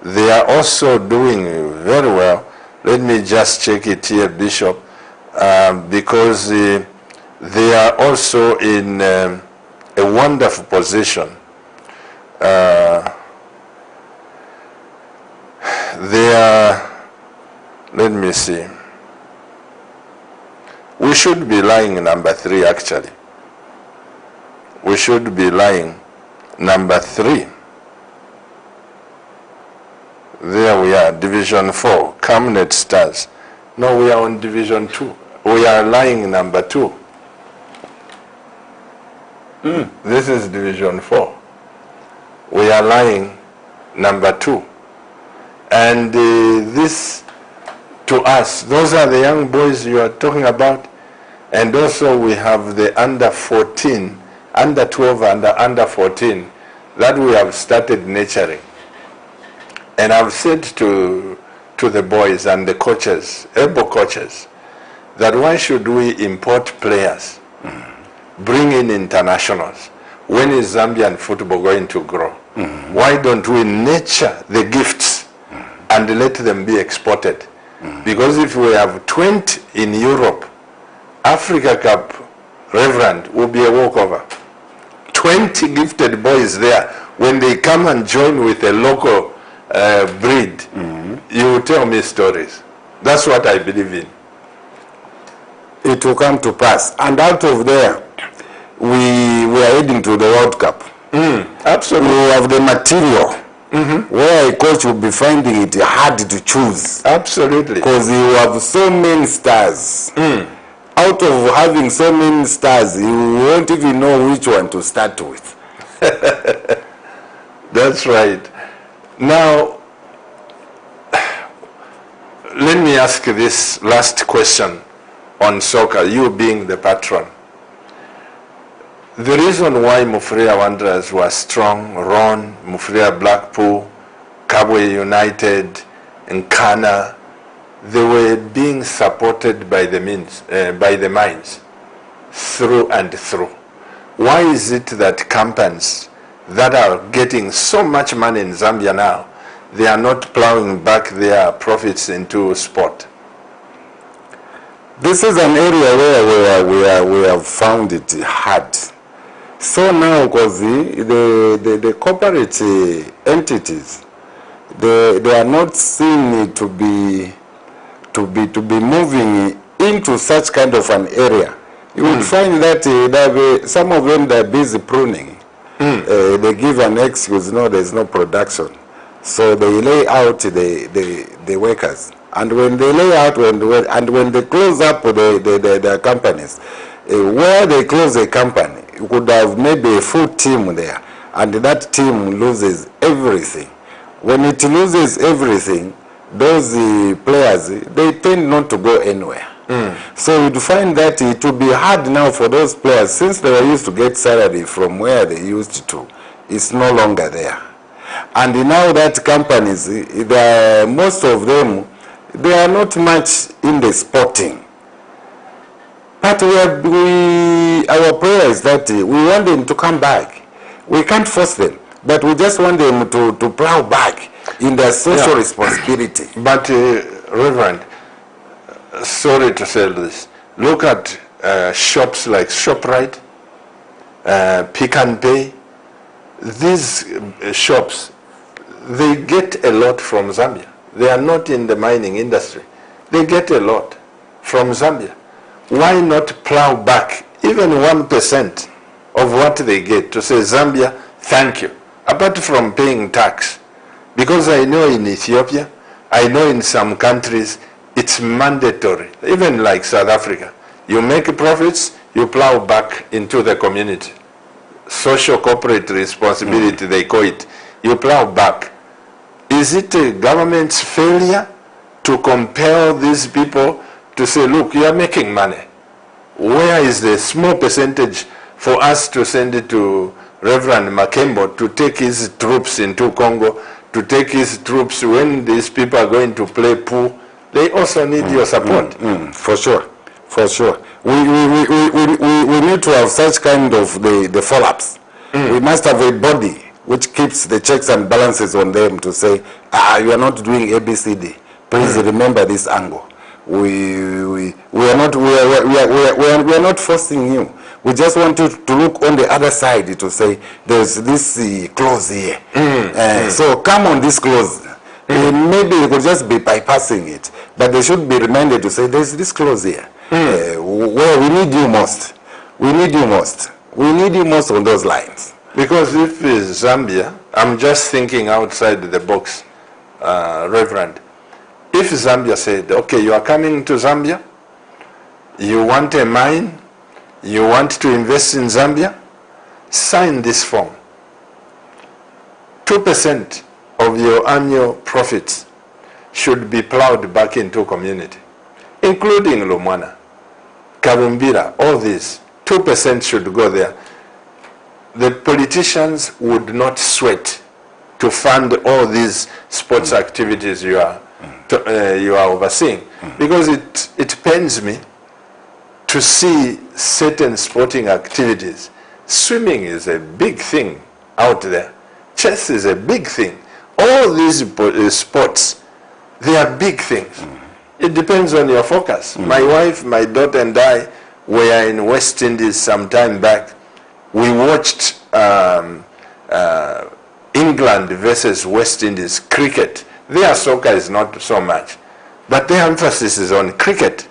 Speaker 1: they are also doing very well. Let me just check it here, Bishop, because they are also in a wonderful position. They are, let me see. We should be lying number 3 actually. We should be lying number 3. There we are, Division 4, Camnet Stars. No, we are on Division 2. We are lying number 2. This is Division 4. We are lying number 2. And this, to us, those are the young boys you are talking about. And also we have the under 14, under 12 and under 14 that we have started nurturing. And I've said to the boys and the coaches, able coaches, that why should we import players, bring in internationals? When is Zambian football going to grow? Why don't we nurture the gifts and let them be exported? Because if we have 20 in Europe, Africa Cup, Reverend, will be a walkover. 20 gifted boys there. When they come and join with a local breed, you will tell me stories. That's what I believe in.
Speaker 2: It will come to pass. And out of there, we are heading to the World Cup.
Speaker 1: Absolutely.
Speaker 2: We have the material where a coach will be finding it hard to choose.
Speaker 1: Absolutely.
Speaker 2: Because you have so many stars. Out of having so many stars, you won't even know which one to start with.
Speaker 1: That's right. Now, let me ask this last question on soccer, you being the patron. The reason why Mufulira Wanderers were strong, Ron, Mufulira Blackpool, Kabwe United, Nkana, they were being supported by the mines, through and through. Why is it that companies that are getting so much money in Zambia now, they are not plowing back their profits into sport?
Speaker 2: This is an area where we have found it hard. So now, because the corporate entities, they are not seeing it to be moving into such kind of an area. You would find that some of them, they're busy pruning. They give an excuse, no, there's no production. So they lay out the workers. And when they lay out, when they close up the companies, where they close a company, you could have maybe a full team there, and that team loses everything. When it loses everything, those players, they tend not to go anywhere. So you'd find that it will be hard now for those players, since they were used to get salary from where they used to, it's no longer there. And now that companies, most of them, they are not much in the sporting. But our prayer is that we want them to come back. We can't force them, but we just want them to plow back in their social responsibility.
Speaker 1: But Reverend, sorry to say this, look at shops like ShopRite, Pick and Pay. These shops, they get a lot from Zambia. They are not in the mining industry. They get a lot from Zambia. Why not plow back even 1% of what they get to say, Zambia, thank you, apart from paying tax? Because I know in Ethiopia, I know in some countries, it's mandatory, even like South Africa. You make profits, you plow back into the community. Social corporate responsibility, they call it. You plow back. Is it a government's failure to compel these people to say, look, you are making money? Where is the small percentage for us to send it to Reverend Makembo to take his troops into Congo, to take his troops when these people are going to play pool? They also need your support.
Speaker 2: For sure, for sure. We need to have such kind of the follow-ups. We must have a body which keeps the checks and balances on them to say, you are not doing ABCD. Please remember this angle. We are not forcing you. We just want you to look on the other side to say there's this clause here. So come on this clause. Maybe you could just be bypassing it, but they should be reminded to say there's this clause here where we need you most. We need you most. We need you most on those lines.
Speaker 1: Because if it's Zambia, I'm just thinking outside the box, Reverend. If Zambia said, okay, you are coming to Zambia, you want a mine, you want to invest in Zambia, sign this form. 2% of your annual profits should be plowed back into community, including Lumwana, Karumbira, all these. 2% should go there. The politicians would not sweat to fund all these sports activities you are overseeing, because it pains me to see certain sporting activities. Swimming is a big thing out there. Chess is a big thing. All these sports, they are big things. It depends on your focus. My wife, my daughter, and I were in West Indies some time back. We watched England versus West Indies cricket. Their soccer is not so much, but their emphasis is on cricket.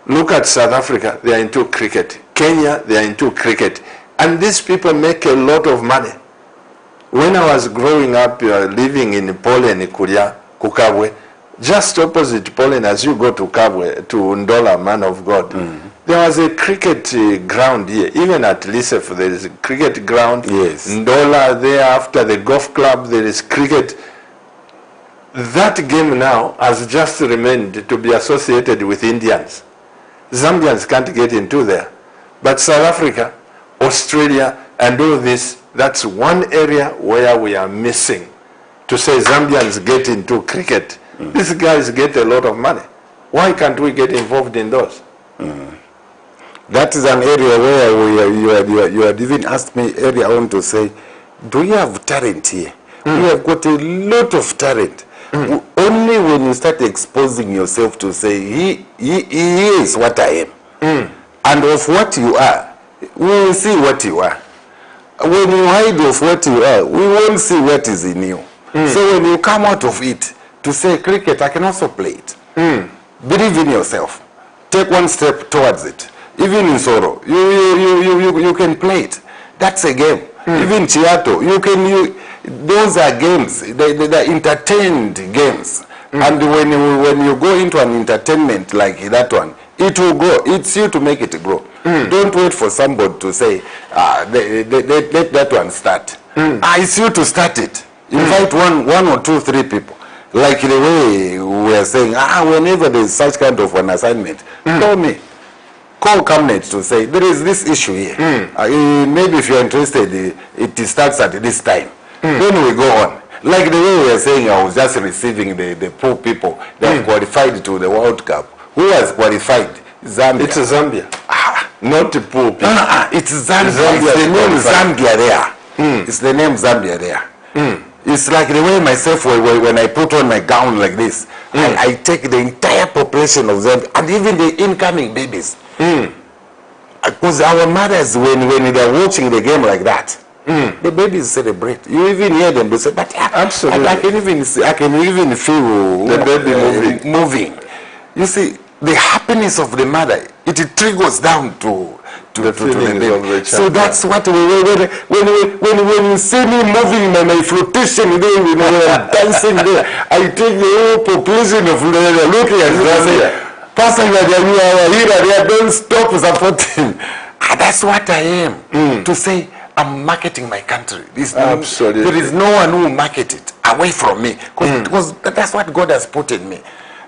Speaker 1: Look at South Africa, they are into cricket. Kenya, they are into cricket. And these people make a lot of money. When I was growing up, living in Poland, Kuria, Kukabwe, just opposite Poland, as you go to Kabwe, to Ndola, man of God, there was a cricket ground here. Even at Lisef, there is a cricket ground.
Speaker 2: Yes.
Speaker 1: Ndola, there after the golf club, there is cricket. That game now has just remained to be associated with Indians. Zambians can't get into there. But South Africa, Australia, and all this, that's one area where we are missing. To say Zambians get into cricket. These guys get a lot of money. Why can't we get involved in those?
Speaker 2: That is an area where you had even asked me earlier on to say, do you have talent here? We have got a lot of talent. Only when you start exposing yourself to say, he is what I am. And of what you are, we will see what you are. When you hide of what you are, we won't see what is in you. So when you come out of it, to say cricket, I can also play it. Believe in yourself. Take one step towards it. Even in sorrow, you can play it. That's a game. Even Chiato, those are games. They're entertained games. And when you go into an entertainment like that one, it will grow. It's you to make it grow. Don't wait for somebody to say, let that one start. It's you to start it. Invite one or two, three people. Like the way we are saying, whenever there is such kind of an assignment, call me. Call Cabinet to say, there is this issue here. Maybe if you're interested, it starts at this time. Then we go on. Like the way we are saying, I was just receiving the poor people that have qualified to the World Cup. Who has qualified? Zambia.
Speaker 1: It's Zambia. Not the poor people.
Speaker 2: It's Zambia. It's the name Zambia there. It's the name Zambia there. It's like the way myself, when I put on my gown like this, I take the entire population of Zambia and even the incoming babies. Because our mothers, when they're watching the game like that, the babies celebrate. You even hear them, they say, but absolutely. I can even feel
Speaker 1: the baby
Speaker 2: moving. You see, the happiness of the mother, it trickles down to the baby. So that's what when you see me moving my flotation there, when I'm dancing there, I take the whole population of looking at Zambia. Pastor, you are here, don't stop supporting. That's what I am. To say, I'm marketing my country.
Speaker 1: Absolutely.
Speaker 2: There is no one who will market it away from me. Because that's what God has put in me.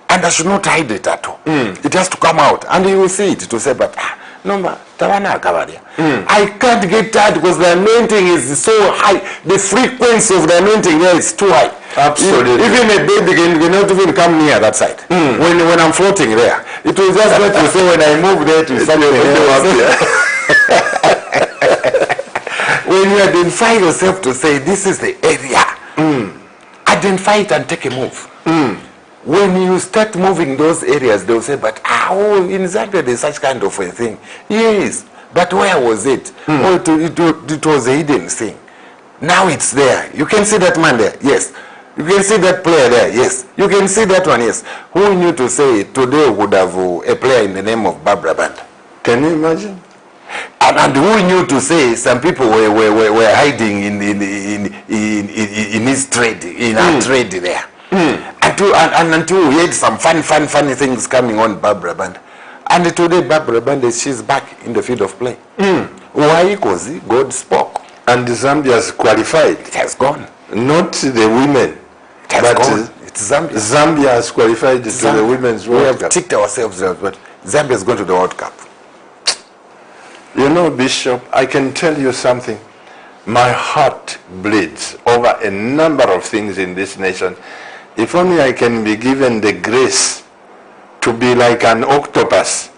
Speaker 2: And I should not hide it at all. It has to come out. And you will see it to say, but I can't get tired because the anointing is so high. The frequency of the anointing there is too high.
Speaker 1: Absolutely.
Speaker 2: Even a baby cannot even come near that side. When I'm floating there, it will just let you say when I move there to something else. When you identify yourself to say this is the area, identify it and take a move. When you start moving those areas, they'll say, but in Zambia there's such kind of a thing. Yes, but where was it? It was a hidden thing. Now it's there. You can see that man there. Yes. You can see that player there. Yes. You can see that one. Yes. Who knew to say today would have a player in the name of Barbara Band?
Speaker 1: Can you imagine?
Speaker 2: And who knew to say some people were hiding in his trade, in our trade there. Until we had some funny things coming on Barbara Band. And today Barbara Band, she's back in the field of play. Why? Because God spoke.
Speaker 1: And Zambia has qualified.
Speaker 2: It has gone.
Speaker 1: Not the women.
Speaker 2: It has gone. It's Zambia.
Speaker 1: Zambia has qualified to the Women's World Cup.
Speaker 2: We have ticked ourselves out, but Zambia is going to the World Cup.
Speaker 1: You know, Bishop, I can tell you something. My heart bleeds over a number of things in this nation. If only I can be given the grace to be like an octopus.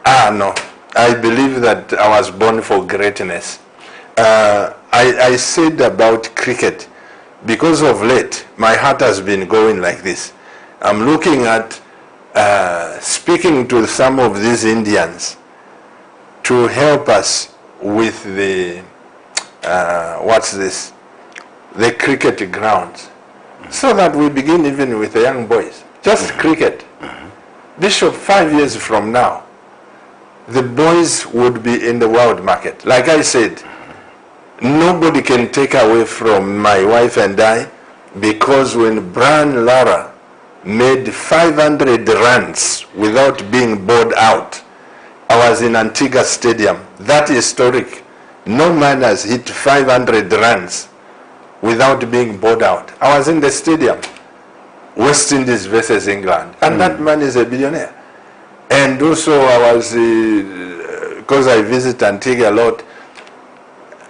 Speaker 1: No. I believe that I was born for greatness. I said about cricket, because of late, my heart has been going like this. I'm looking at speaking to some of these Indians to help us with the, the cricket grounds, so that we begin even with the young boys. Just cricket. Bishop, 5 years from now, the boys would be in the world market. Like I said, nobody can take away from my wife and I, because when Brian Lara made 500 runs without being bowled out, I was in Antigua Stadium. That is historic. No man has hit 500 runs without being bowled out. I was in the stadium, West Indies versus England, and that man is a billionaire. And also I was, because I visit Antigua a lot,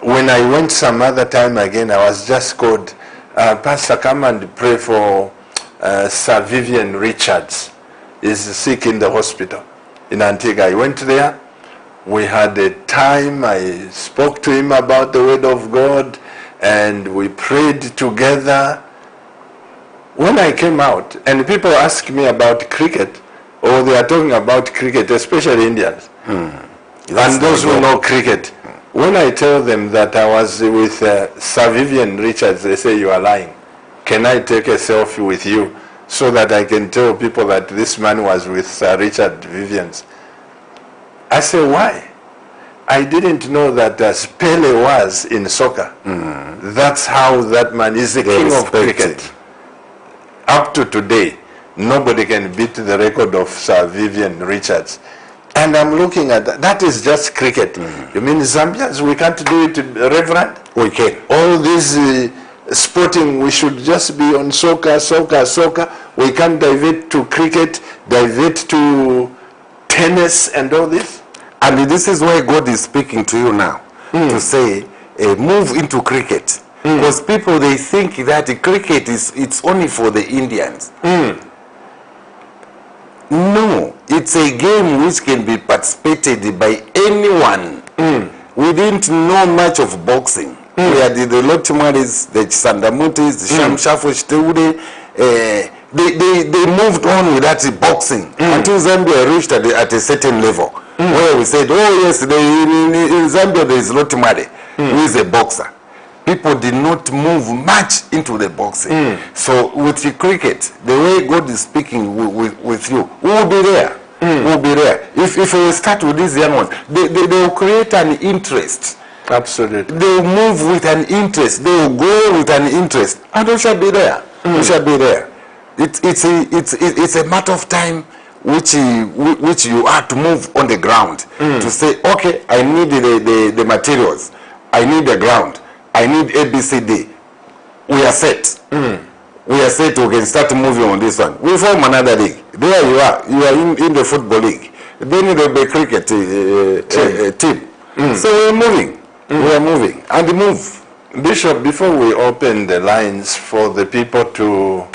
Speaker 1: when I went some other time again, I was just called, Pastor, come and pray for Sir Vivian Richards. He's sick in the hospital in Antigua. I went there. We had a time. I spoke to him about the word of God, and we prayed together. When I came out, and people ask me about cricket, or they are talking about cricket, especially Indians, and those who know cricket, when I tell them that I was with Sir Vivian Richards, they say, you are lying. Can I take a selfie with you so that I can tell people that this man was with Sir Richard Vivian's? I say, why? I didn't know that as Pele was in soccer. That's how that man is the king of cricket. Up to today, nobody can beat the record of Sir Vivian Richards. And I'm looking at that. That is just cricket. You mean Zambians, we can't do it, Reverend?
Speaker 2: We can.
Speaker 1: All this sporting, we should just be on soccer. We can't divert to cricket, divert to tennis and all this.
Speaker 2: And this is why God is speaking to you now, to say, move into cricket. Because people, they think that cricket it's only for the Indians. No, it's a game which can be participated by anyone. We didn't know much of boxing. We had the Lotimaris, the Sandamutis, the Shamshafu Shteude. They moved on with that boxing until Zambia reached at a certain level, where we said, oh yes, in Zambia there is Lotimari, who is a boxer. People did not move much into the boxing. So with the cricket, the way God is speaking with you, we will be there. We'll be there. If we start with these young ones, they will create an interest.
Speaker 1: Absolutely.
Speaker 2: They will move with an interest. They will grow with an interest, and we shall be there. We shall be there. It's a matter of time which you are to move on the ground to say, okay, I need the materials, I need the ground, I need ABCD. We are set. We are set. We can start moving on this one. We form another league. There you are. You are in the football league. Then there will be a cricket team. So we are moving. We are moving and move.
Speaker 1: Bishop, before we open the lines for the people to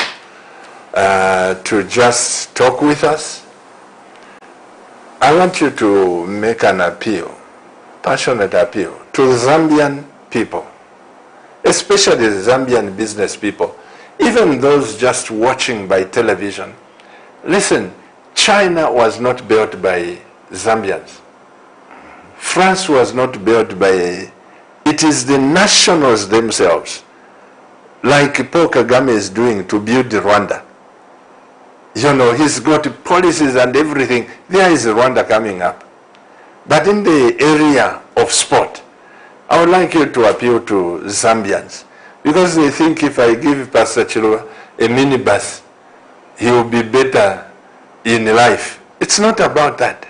Speaker 1: just talk with us, I want you to make an appeal, passionate appeal, to Zambian people, especially Zambian business people, even those just watching by television. Listen, China was not built by Zambians. France was not built by, it is the nationals themselves, like Paul Kagame is doing to build Rwanda. You know, he's got policies and everything. There is Rwanda coming up. But in the area of sport, I would like you to appeal to Zambians, because they think if I give Pastor Chilwa a minibus, he will be better in life. It's not about that.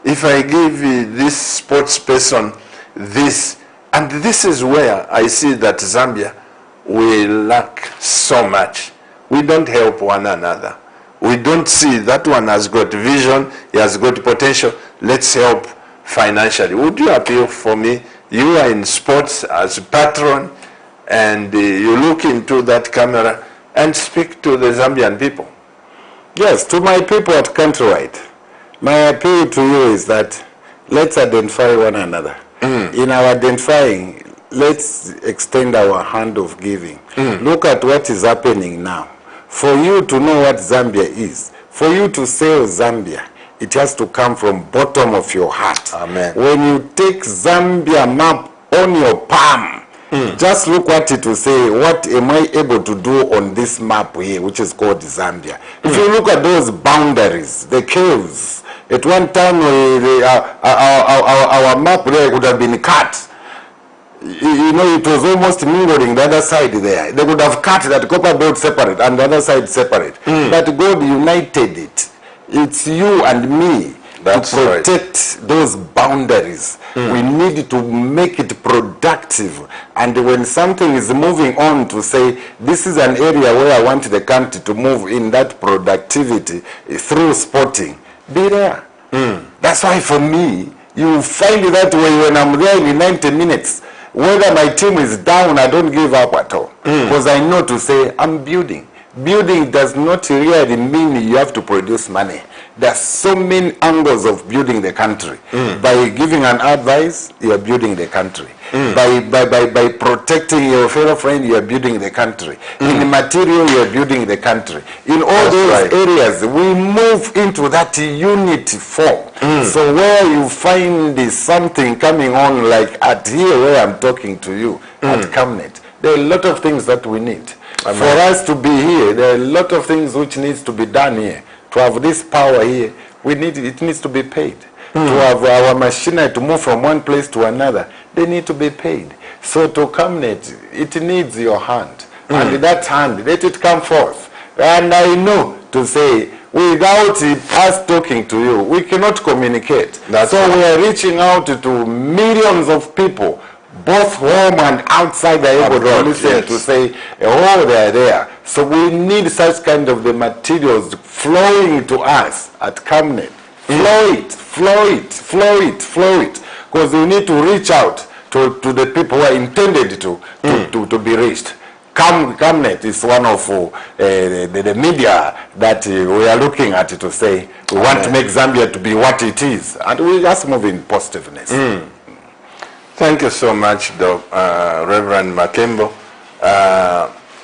Speaker 1: If I give this sports person this, and this is where I see that Zambia will lack so much. We don't help one another. We don't see that one has got vision, he has got potential. Let's help financially. Would you appeal for me? You are in sports as patron, and you look into that camera and speak to the Zambian people.
Speaker 2: Yes, to my people at Countrywide, my appeal to you is that let's identify one another. In our identifying, let's extend our hand of giving. Look at what is happening now. For you to know what Zambia is, for you to sell Zambia, it has to come from bottom of your heart.
Speaker 1: Amen.
Speaker 2: When you take Zambia map on your palm, just look at it to say, what am I able to do on this map here, which is called Zambia? If you look at those boundaries, the caves, at one time our map there could have been cut. You know, it was almost mingling the other side there. They would have cut that copper belt separate and the other side separate. But God united it. It's you and me.
Speaker 1: That's
Speaker 2: to protect those boundaries. We need to make it productive. And when something is moving on to say, this is an area where I want the country to move in that productivity through sporting, be there. That's why for me, you find it that way when I'm there in 90 minutes. Whether my team is down, I don't give up at all. Because I know to say, I'm building. Building does not really mean you have to produce money. There are so many angles of building the country. By giving an advice, you are building the country. By protecting your fellow friend, you are building the country. In material, you are building the country. In all those areas, we move into that unity form. So where you find something coming on, like at here where I'm talking to you, at Camnet, there are a lot of things that we need. Amen. For us to be here, there are a lot of things which needs to be done here. To have this power here, it needs to be paid. To have our machinery to move from one place to another, they need to be paid. So to Camnet, it needs your hand. And that hand, let it come forth. And I know to say, without us talking to you, we cannot communicate. So we are reaching out to millions of people, both home and outside, they are able to listen to say, oh, they are there. So we need such kind of the materials flowing to us at Camnet. Flow it. Because we need to reach out to the people who are intended to be reached. Camnet is one of the media that we are looking at to say, we want to make Zambia to be what it is. And we just move in positiveness.
Speaker 1: Thank you so much, Reverend Makembo.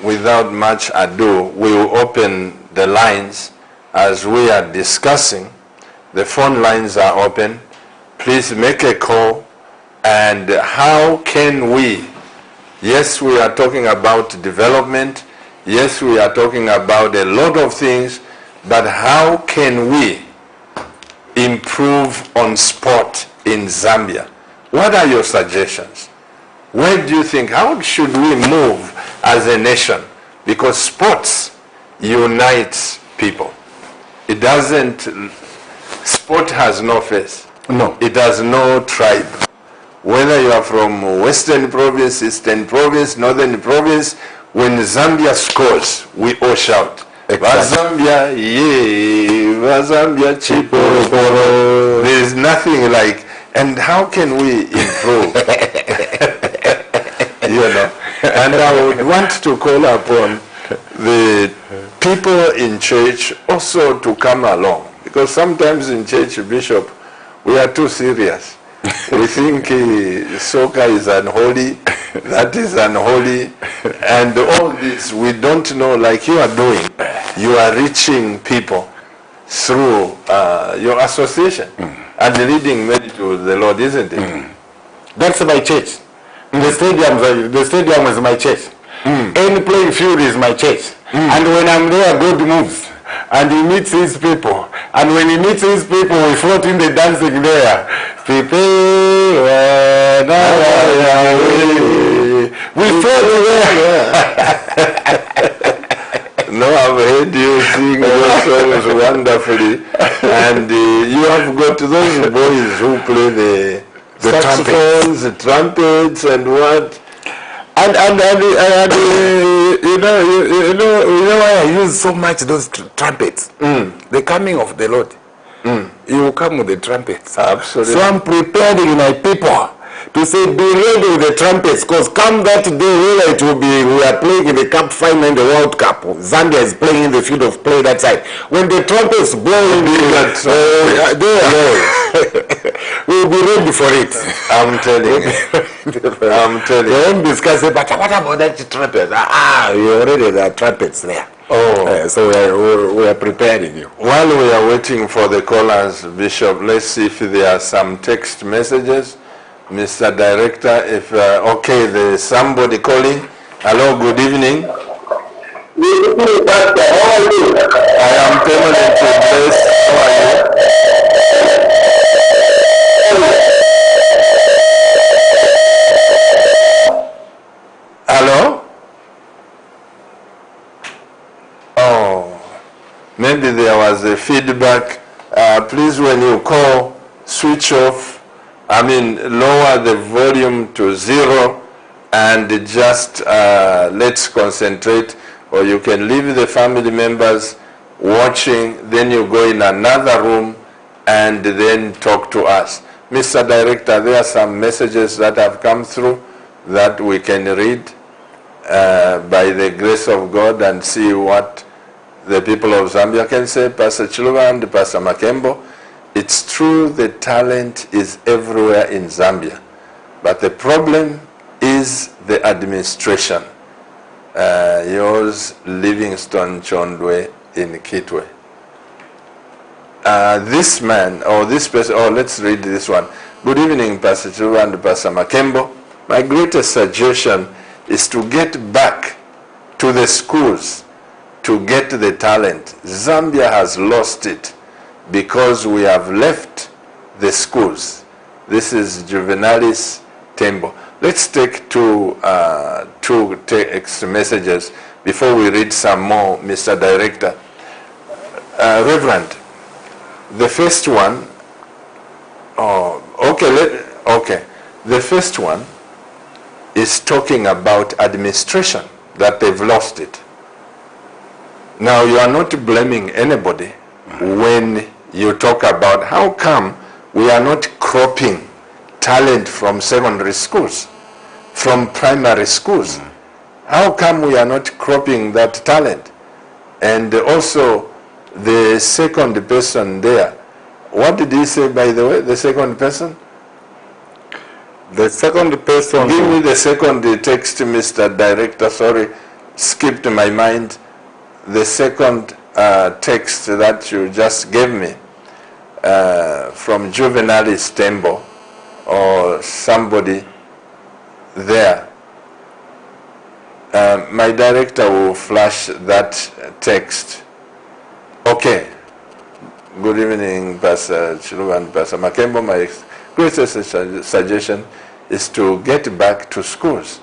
Speaker 1: Without much ado, we will open the lines as we are discussing. The phone lines are open. Please make a call. And how can we? Yes, we are talking about development. Yes, we are talking about a lot of things. But how can we improve on sport in Zambia? What are your suggestions? Where do you think, how should we move as a nation? Because sports unites people. It doesn't, sport has no face.
Speaker 2: No.
Speaker 1: It has no tribe. Whether you are from Western Province, Eastern Province, Northern Province, when Zambia scores, we all shout. Zambia, yeah, Zambia, chiporo. There is nothing like. And how can we improve? You know, and I would want to call upon the people in church also to come along, because sometimes in church, Bishop, we are too serious. We think soccer is unholy, that is unholy, and all this we don't know. Like you are doing, you are reaching people through your association. And leading many to the Lord, isn't it?
Speaker 2: That's my church. The stadium is my church. Any playing field is my church. And when I'm there, God moves. And he meets his people. And when he meets his people, we float in the dancing there. We float there.
Speaker 1: No, I've heard you sing those songs wonderfully, and you have got those boys who play the saxophones, the trumpets, and what?
Speaker 2: And you know why I use so much those trumpets? The coming of the Lord. You will come with the trumpets.
Speaker 1: Absolutely.
Speaker 2: So I'm preparing my people to say, be ready with the trumpets, because come that day where it will be, we are playing in the cup final in the World Cup. Zambia is playing in the field of play that side. When the trumpets blow in we'll be ready for it.
Speaker 1: I'm telling you. I'm telling you.
Speaker 2: They won't discuss it, but what about that trumpet? You already there are trumpets there.
Speaker 1: Oh.
Speaker 2: So we are preparing you.
Speaker 1: While we are waiting for the callers, Bishop, let's see if there are some text messages. Mr. Director, if, okay, there is somebody calling. Hello, good evening. I am permanently blessed. How are you? Hello? Oh, maybe there was a feedback. Please, when you call, switch off. I mean, lower the volume to 0 and just let's concentrate. Or you can leave the family members watching, then you go in another room and then talk to us. Mr. Director, there are some messages that have come through that we can read by the grace of God and see what the people of Zambia can say. Pastor Chiluba and Pastor Makembo, it's true the talent is everywhere in Zambia, but the problem is the administration. Yours, Livingstone Chondwe in Kitwe. This man, or this person, let's read this one. Good evening, Pastor Chiluba and Pastor Makembo. My greatest suggestion is to get back to the schools to get the talent. Zambia has lost it because we have left the schools. This is Juvenalis Tembo. Let's take two text messages before we read some more, Mr. Director. Reverend, the first one, the first one is talking about administration, that they've lost it. Now, you are not blaming anybody when you talk about how come we are not cropping talent from secondary schools, from primary schools. How come we are not cropping that talent? And also, the second person there, what did he say, by the way, the second person?
Speaker 2: The second person...
Speaker 1: Give me the second text, Mr. Director, sorry, skipped my mind. The second text that you just gave me from Juvenalis Tembo or somebody there. My director will flash that text. Okay. Good evening, Pastor Chiluba and Pastor Makembo. My greatest suggestion is to get back to schools,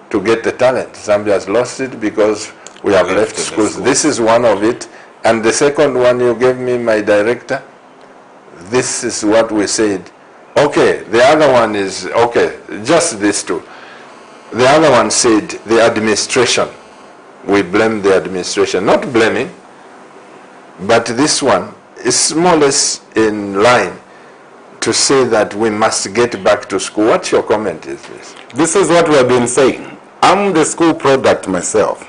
Speaker 1: to get the talent. Zambia has lost it because we have left schools. This is one of it. And the second one you gave me, my director, this is what we said. Okay, the other one is, okay, just these two. The other one said the administration. We blame the administration. Not blaming, but this one is more or less in line to say that we must get back to school. What's your comment is this?
Speaker 2: This is what we have been saying. I'm the school product myself.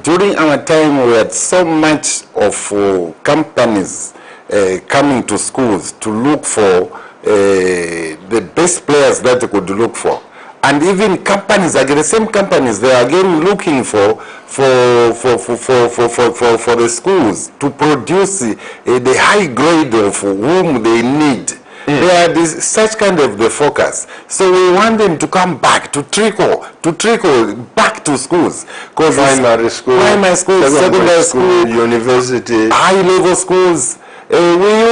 Speaker 2: During our time, we had so much of companies coming to schools to look for the best players that they could look for. And even companies, again, the same companies, they are again looking for the schools to produce the high grade of whom they need. There are such kind of the focus. So we want them to come back, to trickle back to schools.
Speaker 1: Primary school,
Speaker 2: secondary school,
Speaker 1: university,
Speaker 2: high-level schools. We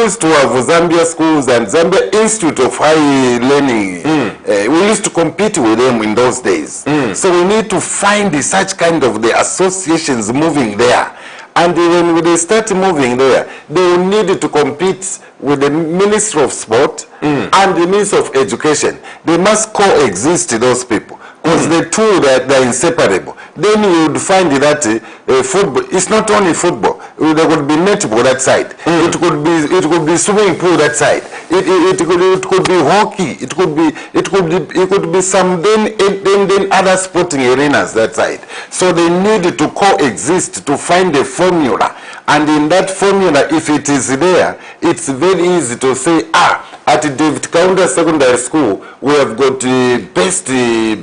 Speaker 2: used to have Zambia schools and Zambia Institute of High Learning. We used to compete with them in those days. So we need to find such kind of the associations moving there. And when they start moving there, they will need to compete with the Ministry of Sport and the Ministry of Education. They must coexist, those people. Because the two, they're inseparable. Then you would find that football, it's not only football. There could be netball that side. It could be swimming pool that side. It could be hockey. It could be some then other sporting arenas that side. So they need to coexist to find a formula. And in that formula, if it is there, it's very easy to say, At David Kaunda Secondary School, we have got best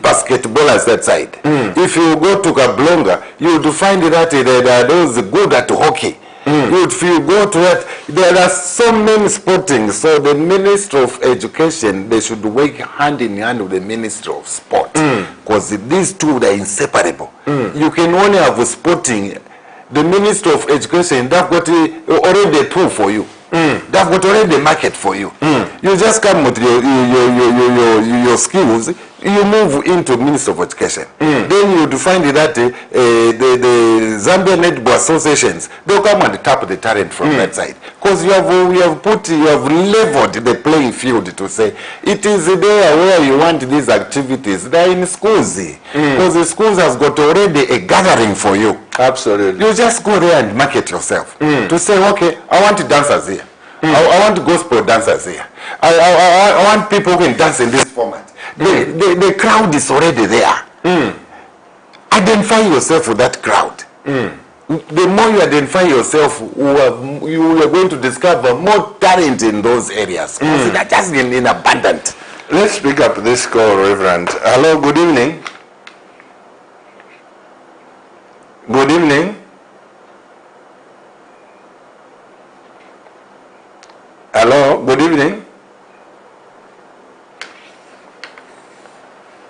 Speaker 2: basketballers that side. If you go to Kablonga, you would find that there are those good at hockey. If you go to it, there are so many sporting. So the Ministry of Education, they should work hand in hand with the Ministry of Sport, because these two are inseparable. You can only have sporting. The Ministry of Education, they've got already a tool for you. They've got already a market for you. You just come with your skills, you move into Ministry of Education. Then you would find that the Zambia Netball Associations, they'll come and tap the talent from that side. Because you have leveled the playing field to say, it is there where you want these activities. They're in schools. Because the schools has got already a gathering for you.
Speaker 1: Absolutely.
Speaker 2: You just go there and market yourself. To say, okay, I want dancers here. I want gospel dancers here. I want people who can dance in this format. The crowd is already there. Identify yourself with that crowd. The more you identify yourself, you are going to discover more talent in those areas. They're just in abundance.
Speaker 1: Let's pick up this call, Reverend. Hello, good evening. Good evening. Hello, good evening.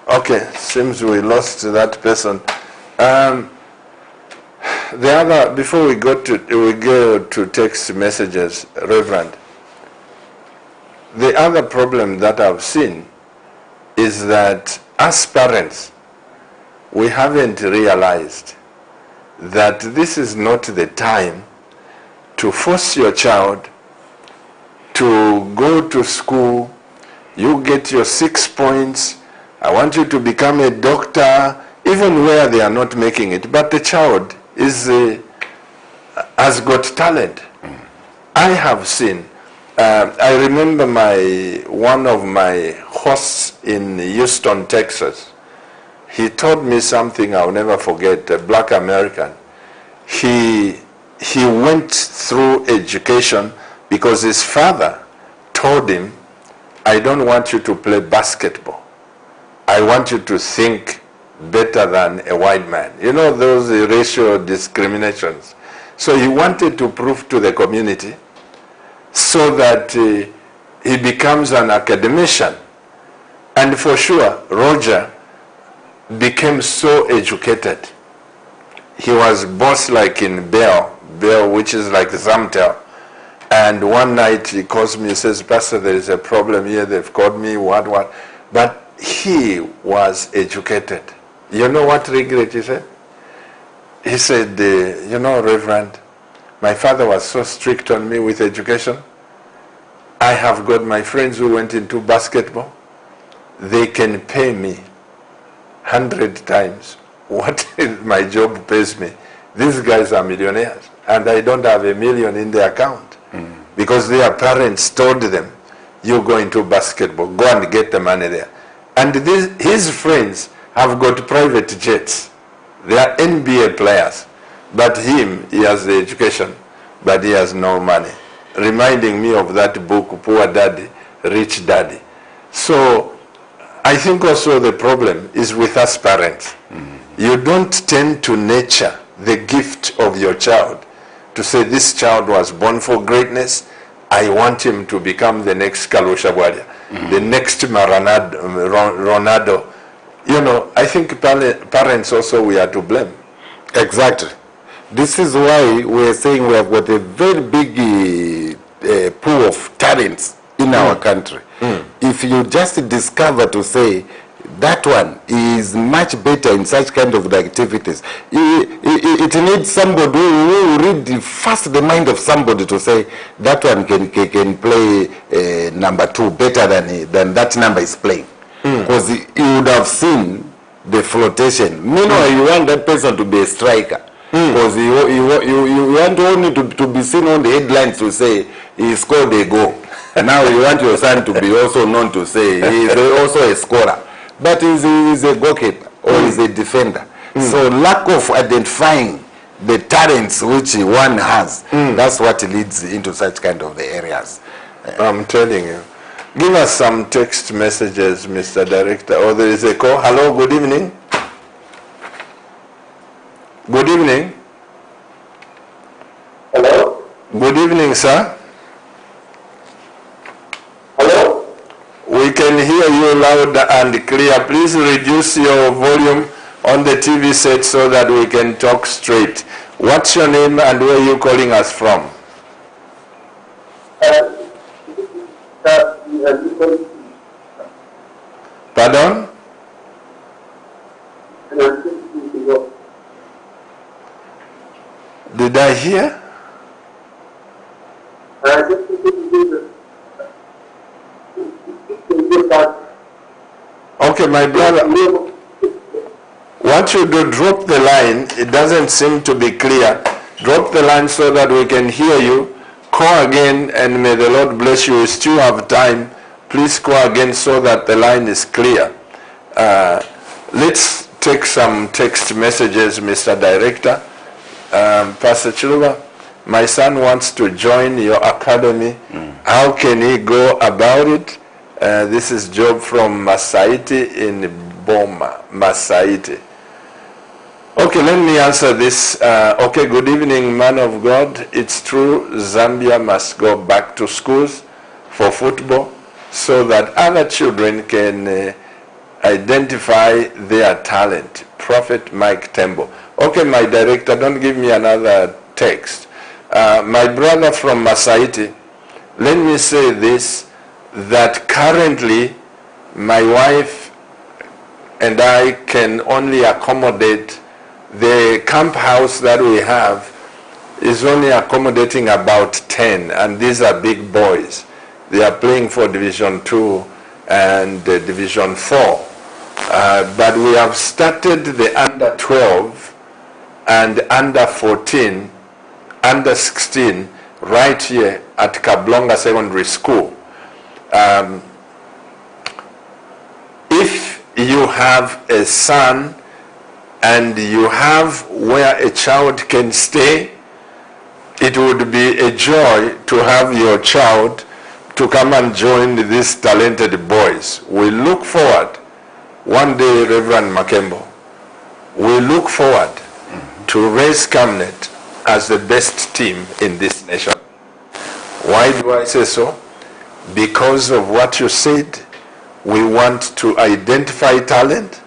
Speaker 1: Okay, seems we lost that person. The other, before we go to text messages, Reverend, the other problem that I've seen is that as parents, we haven't realized that this is not the time to force your child to go to school. You get your 6 points. I want you to become a doctor, even where they are not making it. But the child has got talent. I have seen. I remember one of my hosts in Houston, Texas. He told me something I'll never forget. A black American. He went through education because his father told him, I don't want you to play basketball. I want you to think better than a white man. You know, those racial discriminations. So he wanted to prove to the community so that he becomes an academician. And for sure, Roger became so educated. He was boss like in Bell, which is like Zamtel. And one night he calls me, he says, Pastor, there is a problem here. They've called me, what. But he was educated. You know what regret he said? He said, you know, Reverend, my father was so strict on me with education. I have got my friends who went into basketball. They can pay me 100 times what my job pays me. These guys are millionaires, and I don't have $1 million in their account because their parents told them, you go into basketball, go and get the money there. And his friends have got private jets. They are NBA players. But he has the education, but he has no money. Reminding me of that book, Poor Daddy, Rich Daddy. So I think also the problem is with us parents. You don't tend to nurture the gift of your child to say this child was born for greatness. I want him to become the next Kalusha Bwalia, the next Ronaldo. You know, I think parents also, we are to blame.
Speaker 2: Exactly. This is why we're saying we have got a very big pool of talents in our country. If you just discover to say that one is much better in such kind of activities, it needs somebody who will read first the mind of somebody to say that one can play number 2 better than that number is playing. Because you would have seen the flotation. Meanwhile, you want that person to be a striker. Because you want only to be seen on the headlines to say he scored a goal. Now you want your son to be also known to say he is also a scorer. But he's a goalkeeper or he's a defender. So lack of identifying the talents which one has, that's what leads into such kind of the areas.
Speaker 1: I'm telling you. Give us some text messages, Mr. Director. Oh, there is a call. Hello, good evening. Good evening.
Speaker 3: Hello?
Speaker 1: Good evening, sir.
Speaker 3: Hello?
Speaker 1: We can hear you loud and clear. Please reduce your volume on the TV set so that we can talk straight. What's your name and where are you calling us from? Pardon? Did I hear? Okay, my brother. Once you do drop the line, it doesn't seem to be clear. Drop the line so that we can hear you. Call again and may the Lord bless you. We still have time. Please call again so that the line is clear. Let's take some text messages, Mr. Director. Pastor Chiluba, my son wants to join your academy. How can he go about it? This is Job from Masaiti in Boma, Masaiti. Okay, let me answer this. Okay, good evening, man of God. It's true, Zambia must go back to schools for football so that other children can identify their talent. Prophet Mike Tembo. Okay, my director, don't give me another text. My brother from Masaiti, let me say this, that currently my wife and I can only accommodate the camp house that we have is only accommodating about 10, and these are big boys. They are playing for Division 2 and Division 4. But we have started the under 12 and under 14, under 16 right here at Kablonga Secondary School. If you have a son and you have where a child can stay, it would be a joy to have your child to come and join these talented boys. We look forward, one day, Reverend Makembo, we look forward to raise Camnet as the best team in this nation. Why do I say so? Because of what you said. We want to identify talent,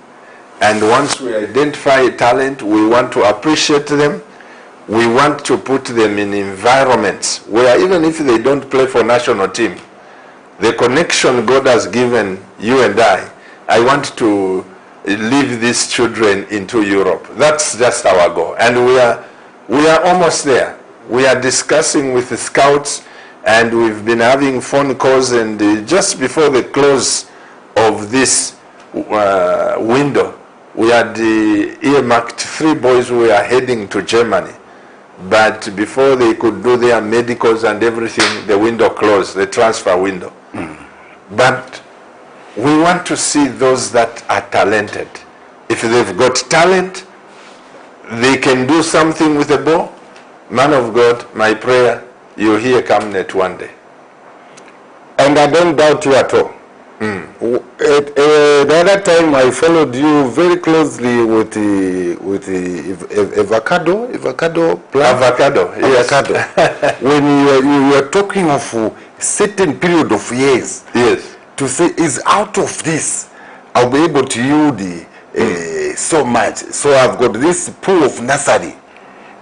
Speaker 1: and once we identify talent, we want to appreciate them. We want to put them in environments where even if they don't play for national team, the connection God has given you and I want to leave these children into Europe. That's just our goal, and we are almost there. We are discussing with the scouts, and we've been having phone calls, and just before the close of this window, we had earmarked 3 boys who were heading to Germany. But before they could do their medicals and everything, the window closed, the transfer window. But we want to see those that are talented. If they've got talent, they can do something with the ball. Man of God, my prayer, you'll hear Camnet one day.
Speaker 2: And I don't doubt you at all. The other time I followed you very closely with the avocado plant.
Speaker 1: Avocado, yes.
Speaker 2: Avocado. When you were talking of a certain period of years.
Speaker 1: Yes.
Speaker 2: To say, is out of this, I'll be able to yield so much. So I've got this pool of nursery.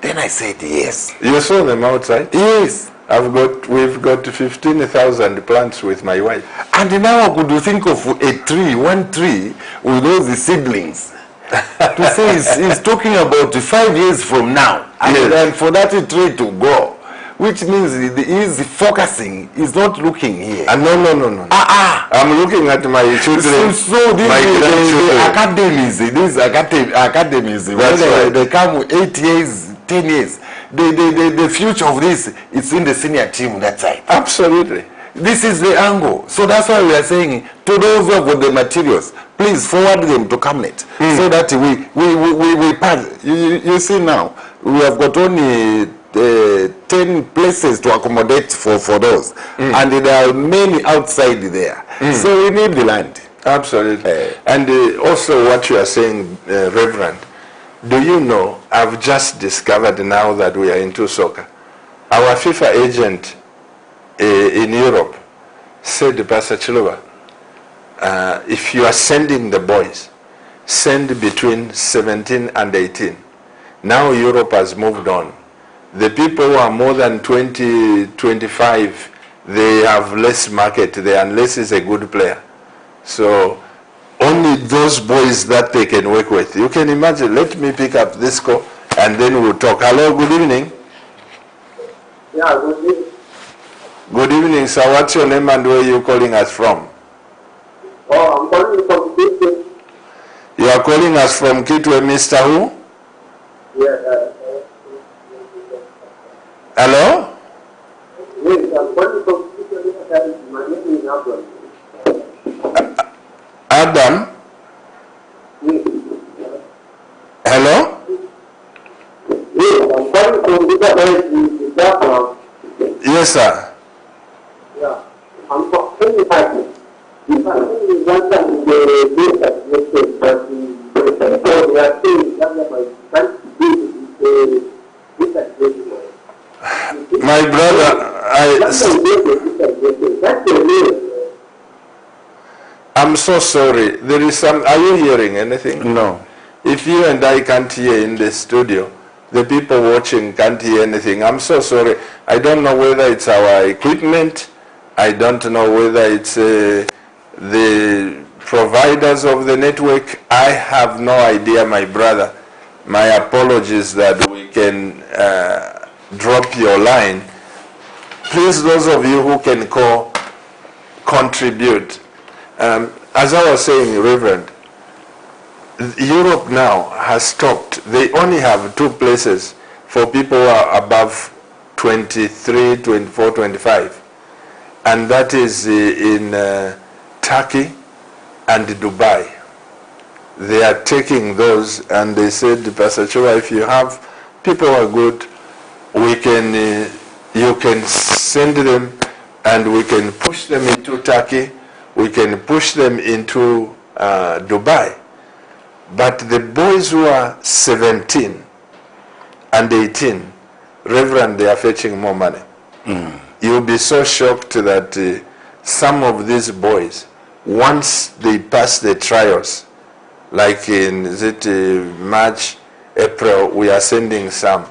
Speaker 2: Then I said, yes.
Speaker 1: You saw them outside?
Speaker 2: Yes.
Speaker 1: We've got 15,000 plants with my wife.
Speaker 2: And now I could think of a tree, one tree, with all the seedlings. To say he's talking about 5 years from now.
Speaker 1: Yes.
Speaker 2: And for that tree to grow. Which means he's focusing, he's not looking here.
Speaker 1: No. I'm looking at my children,
Speaker 2: so
Speaker 1: my grandchildren.
Speaker 2: These academies,
Speaker 1: Right.
Speaker 2: They come 8 years, 10 years. The future of this is in the senior team that side.
Speaker 1: Absolutely.
Speaker 2: This is the angle. So that's why we are saying to those who have got the materials, please forward them to Camnet so that we pass. You see now, we have got only 10 places to accommodate for those. And there are many outside there. So we need the land.
Speaker 1: Absolutely. And also what you are saying, Reverend, do you know, I've just discovered now that we are into soccer. Our FIFA agent in Europe said, Pastor Chiluba, if you are sending the boys, send between 17 and 18. Now Europe has moved on. The people who are more than 20, 25, they have less market there unless it's a good player. So only those boys that they can work with. You can imagine, let me pick up this call and then we'll talk. Hello, good evening.
Speaker 3: Yeah, good evening.
Speaker 1: Good evening, sir. What's your name and where are you calling us from?
Speaker 3: Oh, I'm calling from Kitwe.
Speaker 1: You are calling us from Kitwe, Mr. Who?
Speaker 3: Yeah,
Speaker 1: Hello?
Speaker 3: yes, I'm calling from Kitwe. My name is Abraham.
Speaker 1: Adam?
Speaker 3: Yes.
Speaker 1: Hello?
Speaker 3: Yes, I'm calling from Abraham.
Speaker 1: Yes, sir.
Speaker 3: Yeah, I'm from Kitwe. If I only one time in the data, but the people we are saying that my country is
Speaker 1: My brother, I'm so sorry. There is some, are you hearing anything?
Speaker 2: No.
Speaker 1: If you and I can't hear in the studio, the people watching can't hear anything. I'm so sorry. I don't know whether it's our equipment. I don't know whether it's the providers of the network. I have no idea, my brother. My apologies that we can drop your line. Please, those of you who can call, contribute. As I was saying, Reverend, Europe now has stopped. They only have 2 places for people who are above 23, 24, 25. And that is in Turkey and Dubai. They are taking those, and they said, Pastor Chua, if you have people who are good, we can, you can send them and we can push them into Turkey, we can push them into Dubai. But the boys who are 17 and 18, Reverend, they are fetching more money. You'll be so shocked that some of these boys, once they pass the trials, like in March, April, we are sending some.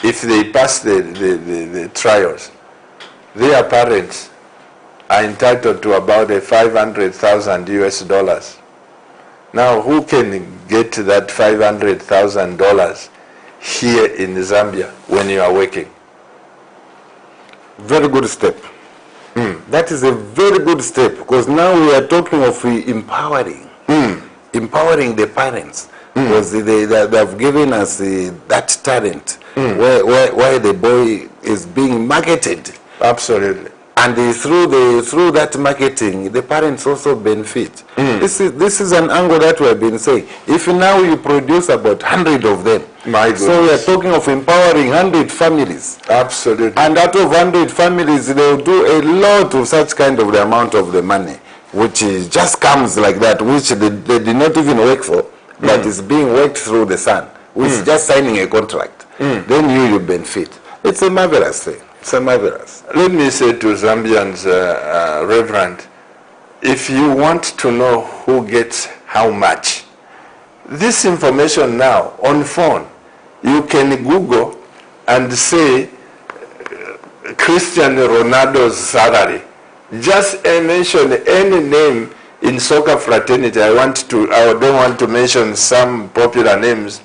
Speaker 1: If they pass the trials, their parents are entitled to about $500,000 US. Now, who can get that $500,000 here in Zambia when you are working?
Speaker 2: Very good step. That is a very good step, because now we are talking of empowering. Empowering the parents, because they have given us that talent where the boy is being marketed.
Speaker 1: Absolutely.
Speaker 2: And through that marketing, the parents also benefit. This is an angle that we have been saying. If now you produce about 100 of them,
Speaker 1: My goodness.
Speaker 2: so we are talking of empowering 100 families.
Speaker 1: Absolutely.
Speaker 2: And out of 100 families, they will do a lot of such kind of the amount of the money, which is just comes like that, which they did not even work for, but is being worked through the son, which is just signing a contract. Then you benefit. It's a marvelous thing. It's a marvelous.
Speaker 1: Let me say to Zambians, Reverend, if you want to know who gets how much, this information now on phone, you can Google and say Cristiano Ronaldo's salary. Just mention any name in soccer fraternity. I don't want to mention some popular names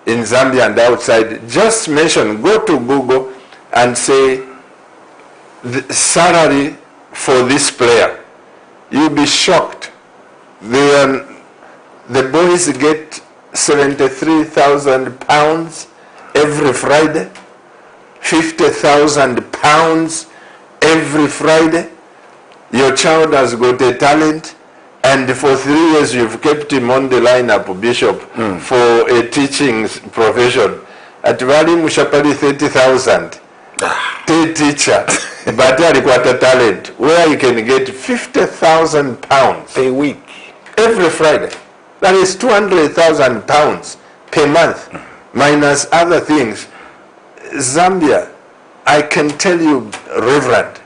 Speaker 1: in Zambia and outside. Just mention, go to Google and say the salary for this player. You'll be shocked. The boys get 73,000 pounds every Friday, 50,000 pounds every Friday. Your child has got a talent, and for 3 years you've kept him on the lineup, Bishop, for a teaching profession. ati bali mushapali 30,000 teacher but alikwata talent where you can get 50,000 pounds
Speaker 2: a week
Speaker 1: every Friday. That is 200,000 pounds per month minus other things. Zambia, I can tell you, Reverend,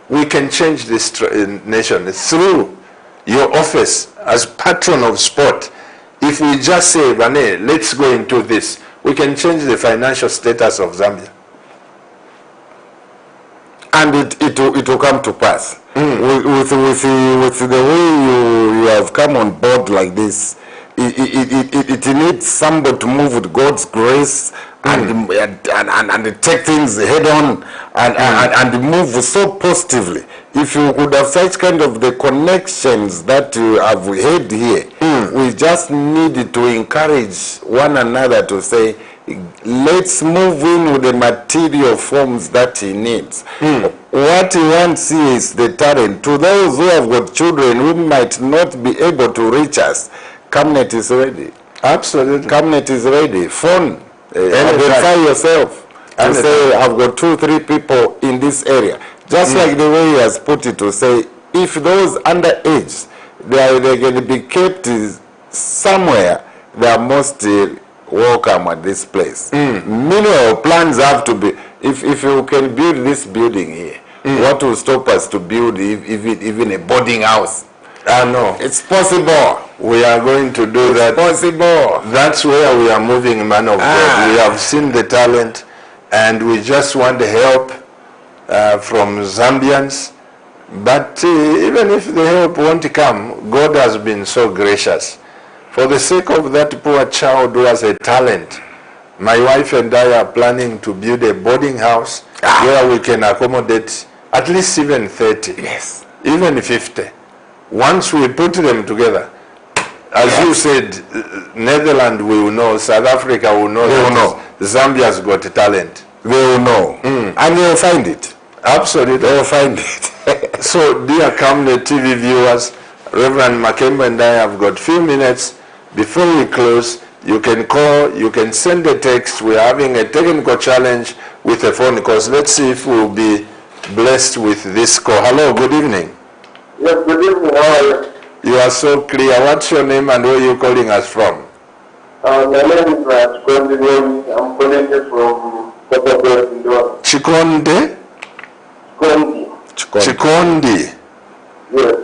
Speaker 1: we can change this nation through your office as patron of sport. If we just say, Rane, let's go into this, we can change the financial status of Zambia.
Speaker 2: And it will come to pass. With the way you have come on board like this, it needs somebody to move with God's grace and take things head on and move so positively. If you could have such kind of the connections that you have had here, we just need to encourage one another to say, let's move in with the material forms that he needs. What he wants is the talent. To those who have got children who might not be able to reach us, Camnet is ready.
Speaker 1: Absolutely.
Speaker 2: Camnet is ready. Phone. Identify yourself and say, I've got 2-3 people in this area. Just like the way he has put it, to say, if those underage, they're going to be kept somewhere, they are most welcome at this place. Meanwhile, plans have to be, if you can build this building here, what will stop us to build even a boarding house?
Speaker 1: No.
Speaker 2: It's possible.
Speaker 1: We are going to do that.
Speaker 2: Possible.
Speaker 1: That's where we are moving, man of God. We have seen the talent and we just want help from Zambians. But even if the help won't come, God has been so gracious. For the sake of that poor child who has a talent, my wife and I are planning to build a boarding house where we can accommodate at least even 30,
Speaker 2: yes,
Speaker 1: even 50. Once we put them together, as you said, Netherlands will know, South Africa will know,
Speaker 2: they will know.
Speaker 1: Zambia's got talent.
Speaker 2: They will know. And they will find it.
Speaker 1: Absolutely.
Speaker 2: They will find it.
Speaker 1: So, dear Camnet TV viewers, Reverend Makemba and I have got few minutes. Before we close, you can call, you can send a text. We're having a technical challenge with a phone call. Let's see if we'll be blessed with this call. Hello, good evening.
Speaker 3: Yes, good evening. How are you?
Speaker 1: You are so clear. What's your name and where are you calling us from?
Speaker 3: My name is Chikondi. I'm calling you from Copperbelt in Doha.
Speaker 1: Chikonde? Chikondi.
Speaker 3: Yes.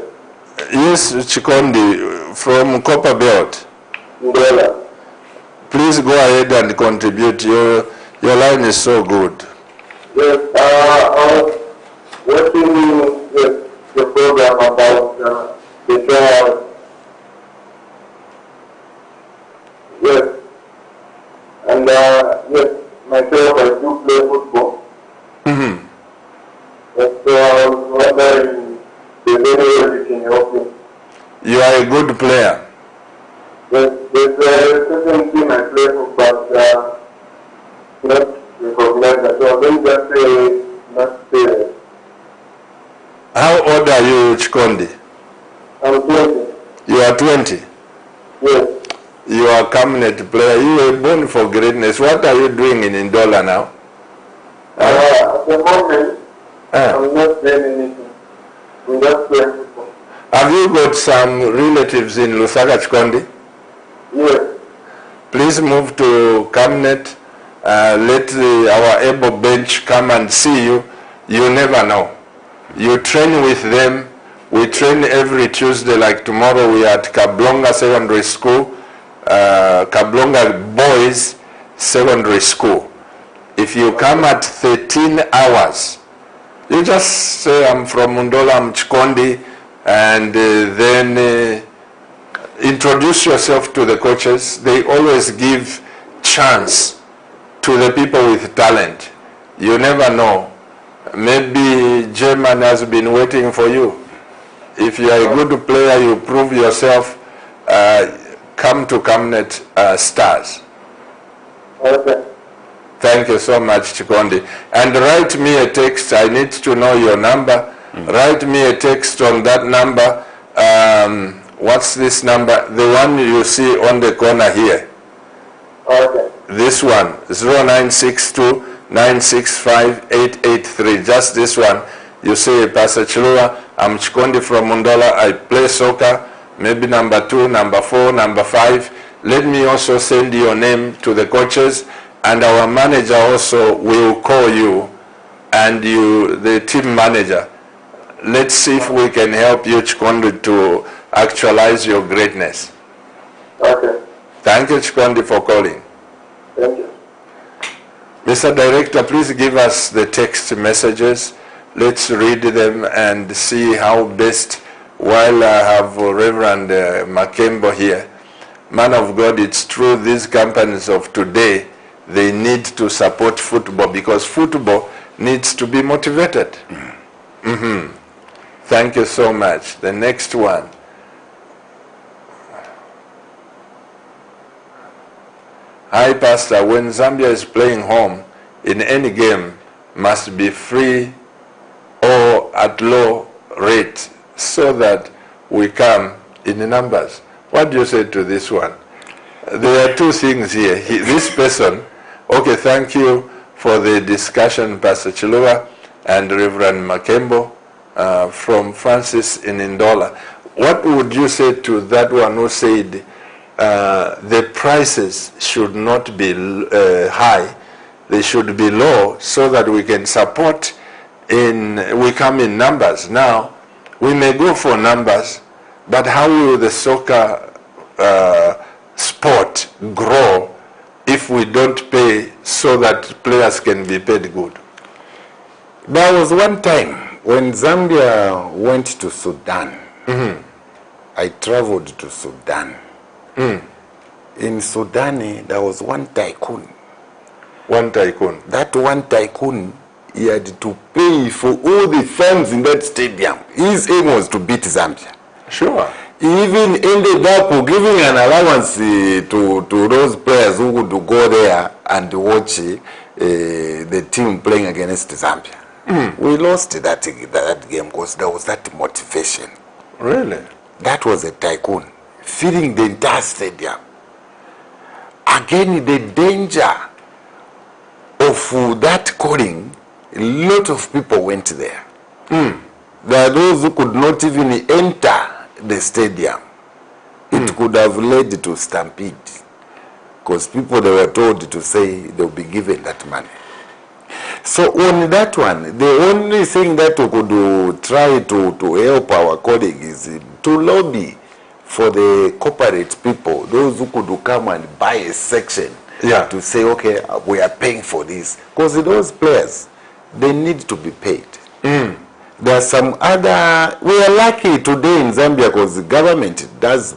Speaker 1: Yes, Chikondi, from Copperbelt.
Speaker 3: Doha.
Speaker 1: Please go ahead and contribute. Your line is so good.
Speaker 3: Yes, I was watching the program about the job. Yes. And yes, myself, I do play football. Yes, so I was wondering the way you can help me.
Speaker 1: You are a good player.
Speaker 3: Yes, there's a certain team I play for, but not recognize that. So I don't just say, not say.
Speaker 1: How old are you, Chikondi?
Speaker 3: I'm 20.
Speaker 1: You are 20.
Speaker 3: Yes.
Speaker 1: You are a Camnet player. You were born for greatness. What are you doing in Ndola now?
Speaker 3: At the moment, I'm not doing anything. I'm just playing football.
Speaker 1: Have you got some relatives in Lusaka, Chikondi?
Speaker 3: Yes.
Speaker 1: Please move to Camnet. Let our able bench come and see you. You never know. You train with them. We train every Tuesday, like tomorrow we are at Kablonga Secondary School, Kablonga Boys Secondary School. If you come at 13 hours, you just say, I'm from Ndola, I'm Chikondi, and then introduce yourself to the coaches. They always give chance to the people with talent. You never know. Maybe German has been waiting for you. If you are a good player, you prove yourself, come to Camnet Stars.
Speaker 3: Okay.
Speaker 1: Thank you so much, Chikondi. And write me a text. I need to know your number. Write me a text on that number. What's this number? The one you see on the corner here.
Speaker 3: Okay.
Speaker 1: This one, 0962-965-883. Just this one. You say, Pastor Chilua, I'm Chikondi from Mundola. I play soccer, maybe number 2, number 4, number 5. Let me also send your name to the coaches, and our manager also will call you, and you, the team manager. Let's see if we can help you, Chikondi, to actualize your greatness.
Speaker 3: Okay.
Speaker 1: Thank you, Chikondi, for calling.
Speaker 3: Thank you.
Speaker 1: Mr. Director, please give us the text messages. Let's read them and see how best, while I have Reverend Makembo here. Man of God, it's true, these companies of today, they need to support football because football needs to be motivated. Thank you so much. The next one. Hi, Pastor. When Zambia is playing home in any game, must be free or at low rate so that we come in numbers. What do you say to this one? There are two things here. This person, okay, thank you for the discussion, Pastor Chilua and Reverend Makembo from Francis in Ndola. What would you say to that one who said the prices should not be high, they should be low so that we can support we come in numbers. Now, we may go for numbers, but how will the soccer sport grow if we don't pay so that players can be paid good?
Speaker 2: There was one time when Zambia went to Sudan. I traveled to Sudan. In Sudan, there was one tycoon.
Speaker 1: One tycoon?
Speaker 2: That one tycoon, he had to pay for all the fans in that stadium. His aim was to beat Zambia.
Speaker 1: Sure.
Speaker 2: He even ended up giving an allowance to those players who would go there and watch the team playing against Zambia. We lost that game because there was that motivation.
Speaker 1: Really?
Speaker 2: That was a tycoon filling the entire stadium. Again, the danger of that calling, a lot of people went there. There are those who could not even enter the stadium. It could have led to stampede because people, they were told to say they'll be given that money. So on that one, the only thing that we could try to help our colleagues is to lobby for the corporate people, those who could come and buy a section, to say, okay, we are paying for this. Because those players, they need to be paid. There are some other, we are lucky today in Zambia because the government does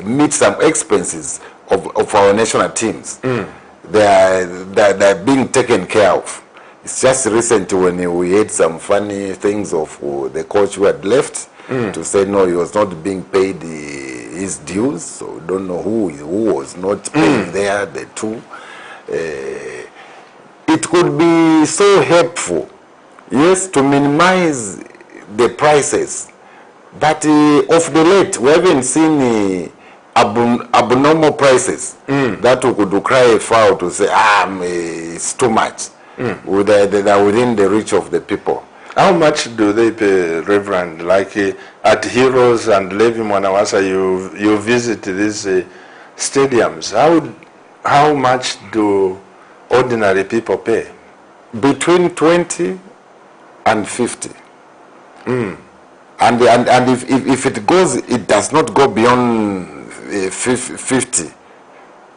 Speaker 2: meet some expenses of our national teams. They're being taken care of. It's just recent when we had some funny things of the coach who had left to say no, he was not being paid his dues. So we don't know who was not paying there, the two. It could be so helpful, yes, to minimize the prices. But of the late, we haven't seen abnormal prices that we could cry foul to say, it's too much. They are within the reach of the people.
Speaker 1: How much do they pay, Reverend? Like at Heroes and Levi Mwanawasa, you visit these stadiums. How much do ordinary people pay?
Speaker 2: Between 20 and 50. And if it goes, it does not go beyond 50,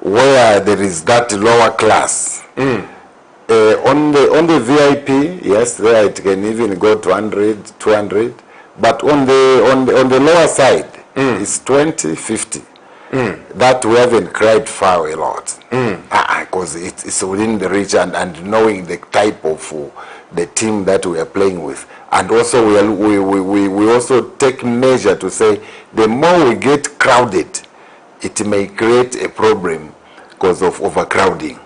Speaker 2: where there is that lower class. On the VIP, yes, there it can even go to 100, 200. But on the lower side, it's 20, 50. That we haven't cried foul a lot, because it's within the reach and knowing the type of the team that we are playing with. And also we also take measure to say the more we get crowded, it may create a problem because of overcrowding.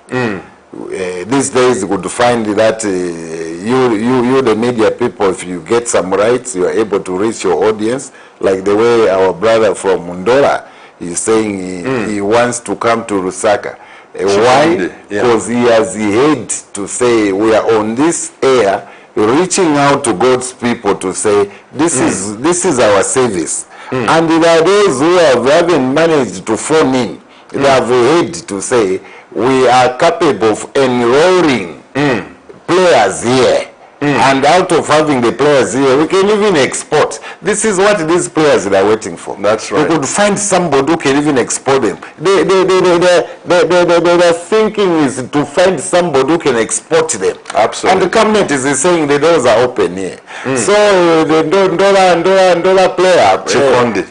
Speaker 2: These days you could find that you the media people, if you get some rights, you are able to reach your audience, like the way our brother from Mundola is saying he wants to come to Lusaka. Why?
Speaker 1: Yeah.
Speaker 2: Because he has had to say we are on this air, reaching out to God's people to say this is our service. And there are those who haven't managed to phone in. They have had to say we are capable of enrolling players here. And out of having the players here, we can even export. This is what these players are waiting for.
Speaker 1: That's right.
Speaker 2: We could find somebody who can even export them. Their thinking is to find somebody who can export them.
Speaker 1: Absolutely.
Speaker 2: And the cabinet is saying the doors are open here. So the Ndola player,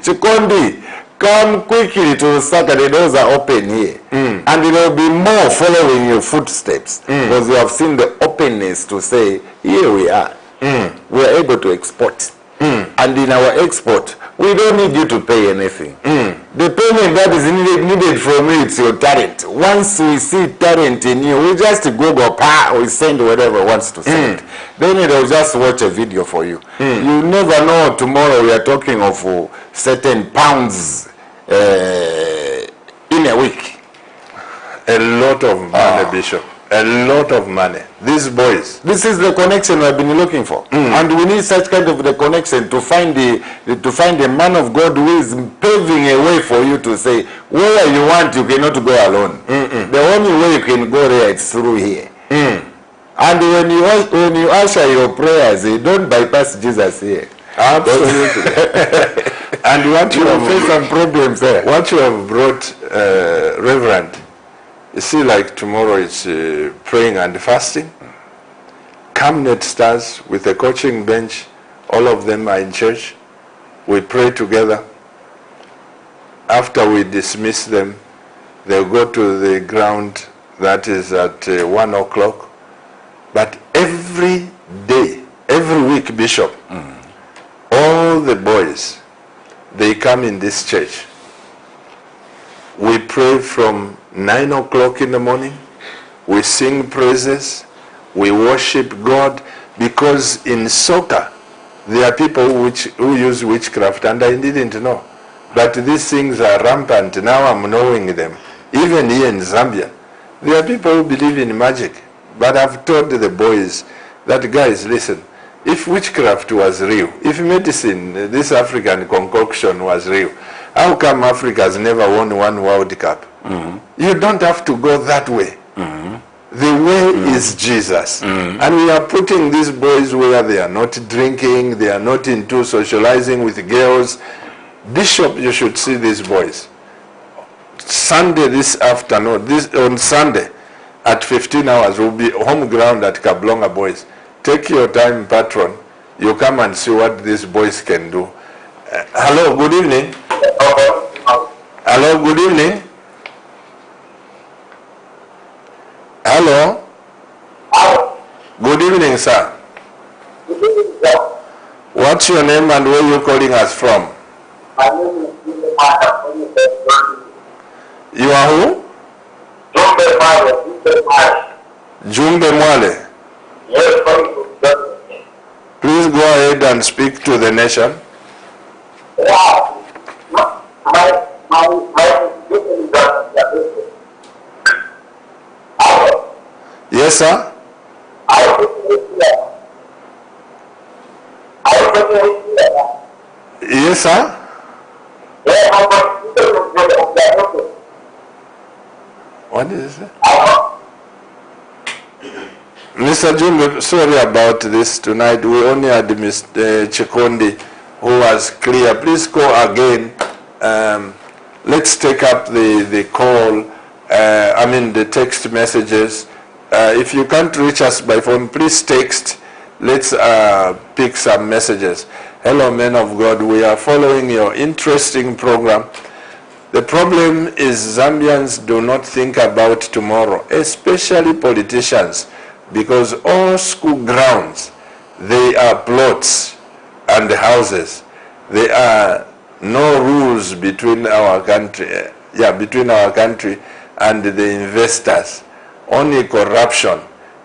Speaker 2: Chikondi, come quickly to Lusaka, the doors are open here. And there will be more following your footsteps. Because you have seen the openness to say, here we are. We are able to export. And in our export, we don't need you to pay anything. The payment that is needed from you, it's your talent. Once we see talent in you, we just Google, we send whatever wants to send. Then they'll just watch a video for you. You never know, tomorrow we are talking of certain pounds in a week.
Speaker 1: A lot of money, Bishop. A lot of money. These boys.
Speaker 2: This is the connection we've been looking for. And we need such kind of the connection to find a man of God who is paving a way for you to say, where you want, you cannot go alone. The only way you can go there is through here. And when you usher your prayers, don't bypass Jesus here.
Speaker 1: Absolutely. And what you have
Speaker 2: face some problems there.
Speaker 1: What you have brought, Reverend, you see, like tomorrow it's praying and fasting. Camnet stars with a coaching bench. All of them are in church. We pray together. After we dismiss them, they'll go to the ground that is at 1 o'clock. But every day, every week, Bishop, all the boys, they come in this church. We pray from 9 o'clock in the morning. We sing praises. We worship God, because in soccer there are people who use witchcraft, and I didn't know. But these things are rampant. Now I'm knowing them. Even here in Zambia, there are people who believe in magic. But I've told the boys that, guys, listen, if witchcraft was real, if medicine, this African concoction was real, how come Africa has never won one World Cup? You don't have to go that way. The way is Jesus. And we are putting these boys where they are not drinking, they are not into socializing with girls. Bishop, you should see these boys. Sunday this afternoon, on Sunday at 15 hours, we'll be home ground at Kablonga Boys. Take your time, patron. You come and see what these boys can do. Hello, good evening. Hello, good evening. Hello. Good evening, sir. What's your name and where you calling us from?
Speaker 3: My name is
Speaker 1: You are who? Jumbe Mwale.
Speaker 3: Yes,
Speaker 1: Please go ahead and speak to the nation. Yes, sir. Yes, sir. What is it? Mr. Jumbe, sorry about this tonight. We only had Mr. Chikondi, who was clear. Please go again. Let's take up the call, the text messages. If you can't reach us by phone, please text. Let's pick some messages. Hello, men of God. We are following your interesting program. The problem is Zambians do not think about tomorrow, especially politicians, because all school grounds, they are plots and houses. There are no rules between our country, between our country and the investors. Only corruption.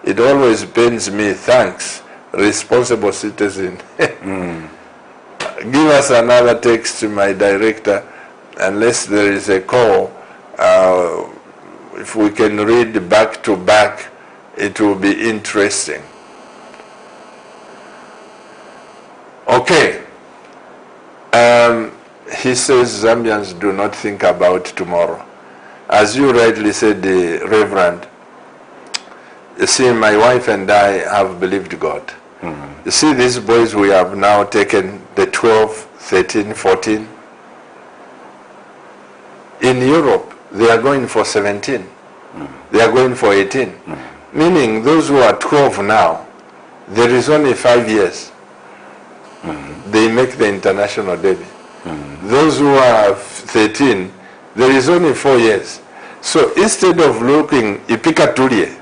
Speaker 1: It always pains me. Thanks, responsible citizen. Give us another text, my director, unless there is a call. if we can read back to back, it will be interesting. Okay. He says Zambians do not think about tomorrow. As you rightly said, Reverend, you see, my wife and I have believed God. Mm-hmm. You see, these boys we have now taken, the 12, 13, 14. In Europe, they are going for 17. Mm-hmm. They are going for 18. Mm-hmm. Meaning those who are 12 now, there is only 5 years. Mm-hmm. They make the international debut. Mm-hmm. Those who are 13, there is only 4 years. So instead of looking Ipikatulie,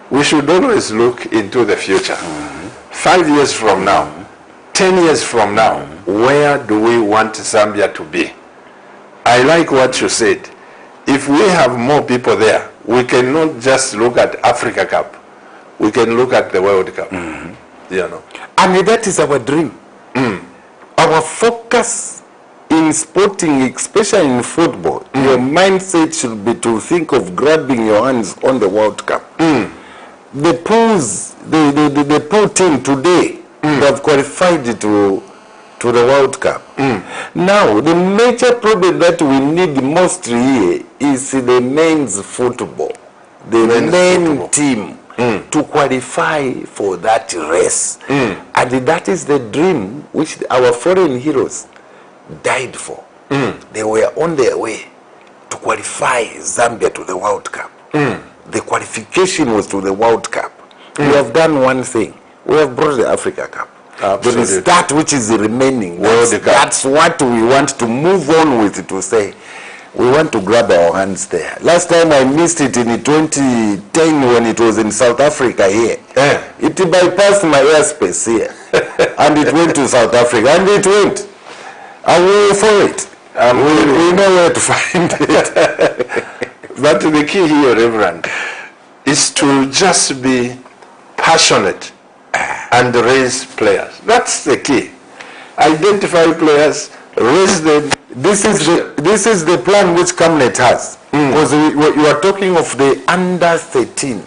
Speaker 1: we should always look into the future. Mm-hmm. 5 years from now, mm-hmm. 10 years from now, mm-hmm. where do we want Zambia to be? I like what you said. If we have more people there, we cannot just look at Africa Cup. We can look at the World Cup. Mm-hmm. You know.
Speaker 2: And that is our dream. Mm. Our focus in sporting, especially in football, your mindset should be to think of grabbing your hands on the World Cup. Mm. The pools, the pool team today, they have qualified to the World Cup. Mm. Now, the major problem that we need most here is the men's football. The main team to qualify for that race. Mm. And that is the dream which our foreign heroes died for. Mm. They were on their way to qualify Zambia to the World Cup. Mm. The qualification was to the World Cup. Mm. We have done one thing. We have brought the Africa Cup. Absolutely. There is that which is the remaining. That's what we want to move on with, to say we want to grab our hands there. Last time I missed it in 2010 when it was in South Africa here. It bypassed my airspace here. And it went to South Africa. And it went. I will for it. We know where to find it.
Speaker 1: But the key here, Reverend, is to just be passionate and raise players. That's the key. Identify players, raise them.
Speaker 2: This is the plan which Camnet has. Because you are talking of the under 13.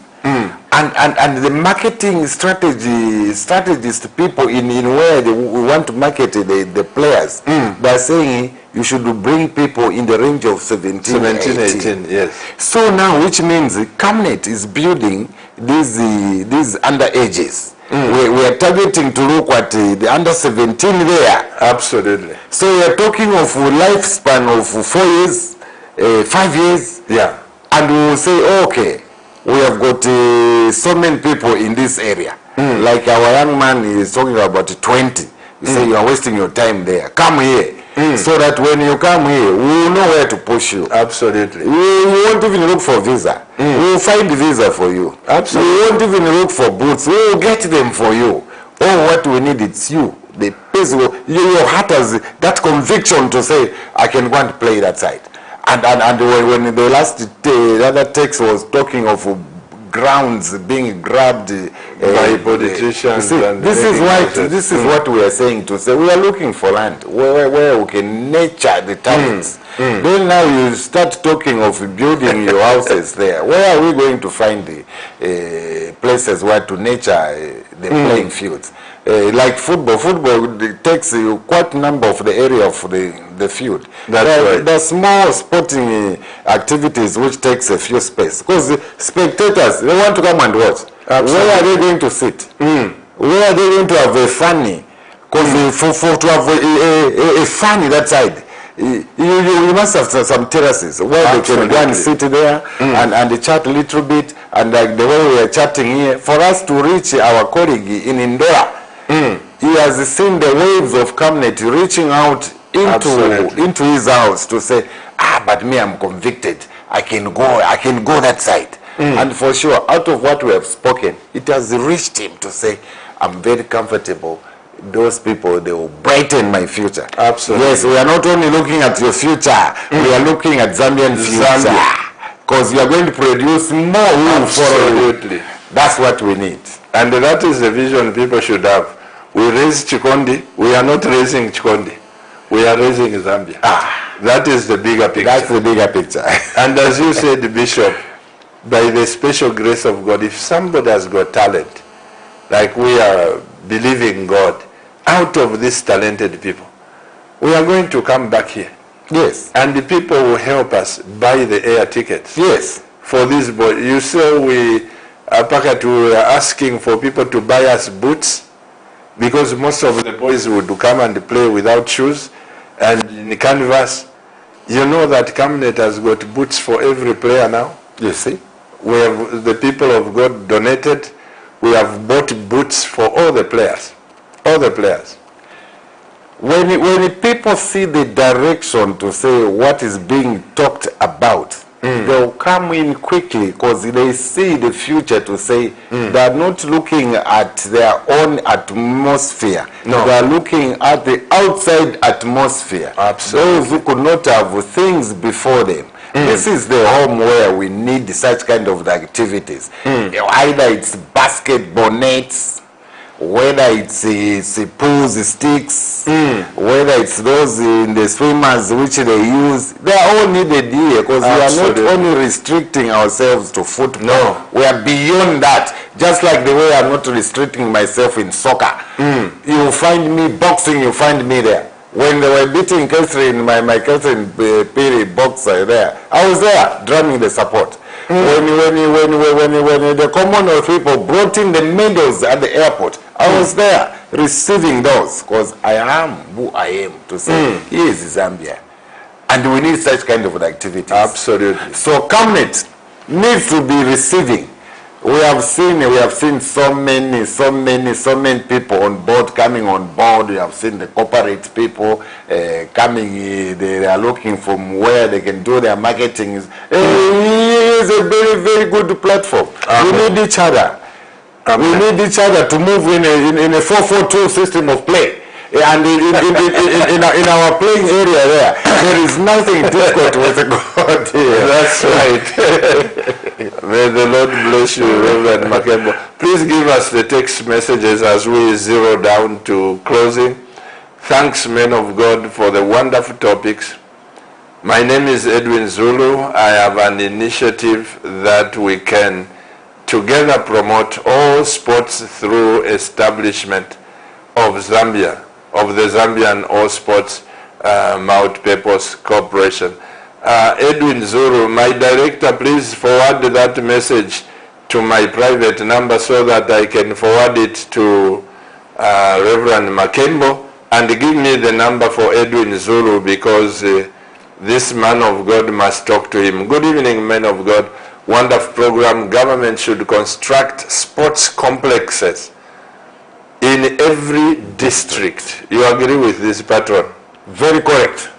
Speaker 2: And the marketing strategists, people in where we want to market the players, they're saying you should bring people in the range of 17, 18.
Speaker 1: Yes.
Speaker 2: So now, which means Camnet is building these underages. We are targeting to look at the under 17 there.
Speaker 1: Absolutely.
Speaker 2: So we are talking of a lifespan of 4 years, 5 years.
Speaker 1: Yeah.
Speaker 2: And we will say, okay, we have got so many people in this area. Like our young man is talking about 20. You say you are wasting your time there. Come here. So that when you come here, we will know where to push you.
Speaker 1: Absolutely.
Speaker 2: We won't even look for visa. We will find visa for you.
Speaker 1: Absolutely.
Speaker 2: We won't even look for boots. We will get them for you. All what we need is you. The pace, your heart has that conviction to say, I can go and play that side. And when the other text was talking of grounds being grabbed
Speaker 1: by politicians,
Speaker 2: this is what we are saying, to say we are looking for land where we can nurture the talents. Then now you start talking of building your houses there. Where are we going to find the places where to nurture the playing fields? Like football takes quite a number of the area of the field. There are small sporting activities which takes a few space. Because spectators, they want to come and watch. Absolutely. Where are they going to sit? Where are they going to have a funny? Because to have a funny that side, you must have some terraces where Absolutely. They can go and sit there and chat a little bit. And like the way we are chatting here, for us to reach our colleague in Indora, he has seen the waves of Camnet reaching out into his house to say, but me, I'm convicted. I can go that side. And for sure, out of what we have spoken, it has reached him to say, I'm very comfortable. Those people, they will brighten my future.
Speaker 1: Absolutely.
Speaker 2: Yes, we are not only looking at your future, we are looking at Zambian future. Because you are going to produce more room for you. That's what we need.
Speaker 1: And that is the vision people should have. We raise Chikondi. We are not raising Chikondi. We are raising Zambia. That is the bigger picture.
Speaker 2: That's the bigger picture.
Speaker 1: And as you said, Bishop, by the special grace of God, if somebody has got talent, like we are believing God, out of these talented people, we are going to come back here.
Speaker 2: Yes.
Speaker 1: And the people will help us buy the air tickets.
Speaker 2: Yes.
Speaker 1: For this boy. You saw we were asking for people to buy us boots, because most of the boys would come and play without shoes and in canvas. You know that Camnet has got boots for every player now.
Speaker 2: You see?
Speaker 1: We have, the people of God donated. We have bought boots for all the players. All the players.
Speaker 2: When people see the direction to say what is being talked about, they'll come in quickly because they see the future to say they are not looking at their own atmosphere.
Speaker 1: No.
Speaker 2: They are looking at the outside atmosphere.
Speaker 1: Absolutely.
Speaker 2: Those who could not have things before them. This is the home where we need such kind of activities. Either it's basketball nets, whether it's pools, sticks, whether it's those in the swimmers which they use, they are all needed here because we are not only restricting ourselves to football.
Speaker 1: No.
Speaker 2: We are beyond that. Just like the way I'm not restricting myself in soccer. You find me boxing, you find me there. When they were beating Catherine, my Catherine Perry boxer there, I was there drumming the support. When the Commonwealth people brought in the medals at the airport, I was there receiving those because I am who I am to say, here is Zambia. And we need such kind of activities.
Speaker 1: Absolutely.
Speaker 2: So Camnet needs to be receiving. We have seen so many people on board, coming on board. We have seen the corporate people coming. They are looking from where they can do their marketing. It's a very, very good platform. We need each other. We need each other to move in a 4-4-2 system of play. And in our playing area there is nothing difficult with God here.
Speaker 1: That's right. May the Lord bless you, Reverend Makembo. Please give us the text messages as we zero down to closing. Thanks, men of God, for the wonderful topics. My name is Edwin Zulu. I have an initiative that we can together promote all sports through establishment of Zambia, of the Zambian All Sports Multi-Purpose Corporation. Edwin Zuru, my director, please forward that message to my private number so that I can forward it to Reverend Makembo, and give me the number for Edwin Zuru because this man of God must talk to him. Good evening, men of God. Wonderful program. Government should construct sports complexes in every district. You agree with this, patron?
Speaker 2: Very correct.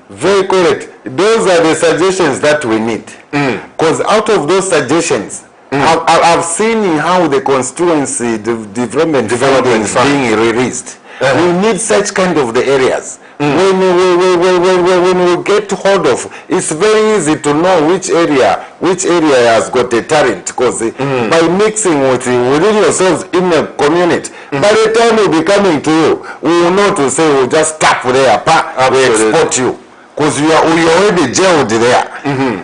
Speaker 2: Very correct. Those are the suggestions that we need. Because out of those suggestions, I've seen how the constituency development is being released. We need such kind of the areas. When we get hold of, it's very easy to know which area has got a talent. Because by mixing within yourselves in a community, by the time we'll be coming to you, we will know to say we'll just tap there, we export you. Because you're already jailed there.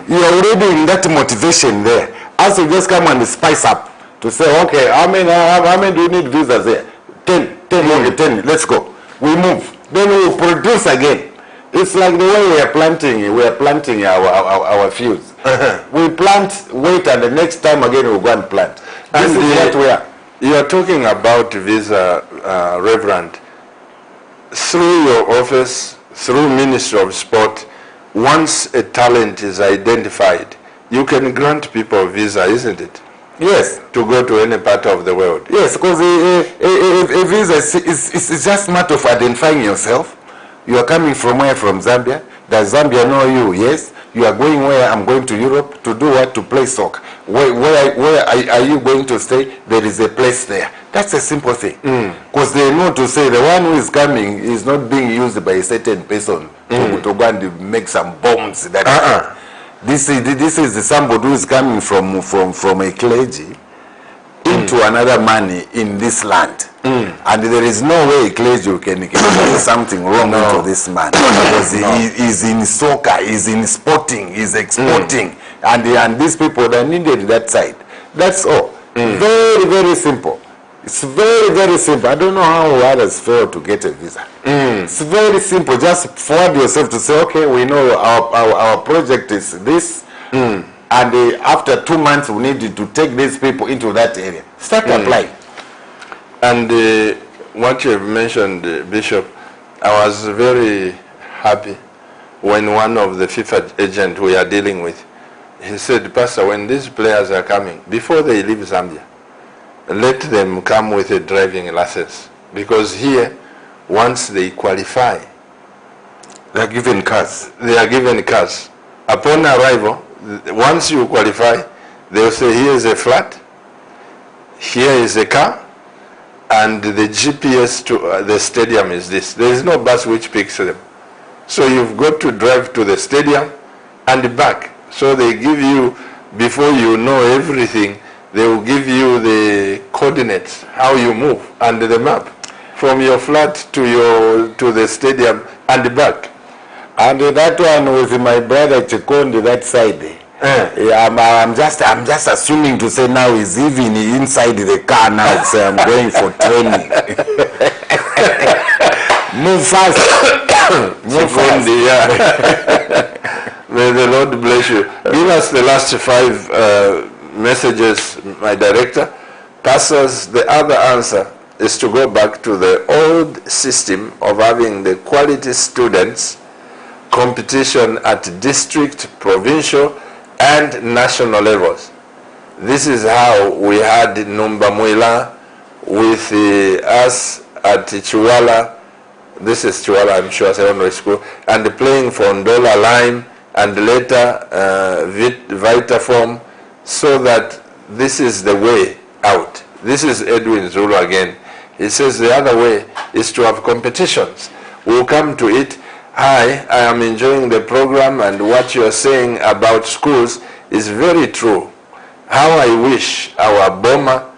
Speaker 2: You're already in that motivation there. As you just come and spice up to say, okay, how many do you need visas there? 10, okay, 10, let's go. We move. Then we'll produce again. It's like the way we are planting our fields. We plant, wait, and the next time again we'll go and plant. This is what we are.
Speaker 1: You are talking about visa, Reverend. Through your office, through Ministry of Sport, once a talent is identified, you can grant people a visa, isn't it?
Speaker 2: Yes.
Speaker 1: To go to any part of the world.
Speaker 2: Yes, because a visa is just a matter of identifying yourself. You are coming from where? From Zambia. Does Zambia know you? Yes. You are going where? I'm going to Europe to do what? To play soccer. Where are you going to stay? There is a place there. That's a simple thing. Because they know to say the one who is coming is not being used by a certain person to go and make some bombs. This is somebody who is coming from a clergy into another money in this land. And there is no way a clergy can do something wrong to this man. Because he is in soccer, he's in sporting, he's exporting. and these people that needed that side. That's all. Very, very simple. It's very, very simple. I don't know how others fail to get a visa. It's very simple. Just forward yourself to say, okay, we know our project is this, and after 2 months we need to take these people into that area. Start applying.
Speaker 1: And what you have mentioned, Bishop, I was very happy when one of the FIFA agents we are dealing with, he said, Pastor, when these players are coming, before they leave Zambia, let them come with a driving license. Because here, once they qualify,
Speaker 2: they are given cars.
Speaker 1: They are given cars. Upon arrival, once you qualify, they'll say, here is a flat, here is a car, and the GPS to the stadium is this. There is no bus which picks them. So you've got to drive to the stadium and back. So they give you, before you know everything, they will give you the coordinates, how you move, and the map from your flat to the stadium and back.
Speaker 2: And that one with my brother Chikondi, that side. I'm just assuming to say now he's even inside the car now. So I'm going for training. Move fast. Move fast.
Speaker 1: Yeah. May the Lord bless you. Give us the last 5 messages, my director. Pastors, the other answer is to go back to the old system of having the quality students competition at district, provincial, and national levels. This is how we had Numba Mwila with us at Chiwala. This is Chiwala, I'm sure, secondary school, and playing for Ndola Lime and later Vitaform, so that this is the way out. This is Edwin Zulu again. He says the other way is to have competitions. We'll come to it. Hi, I am enjoying the program, and what you're saying about schools is very true. How I wish our Boma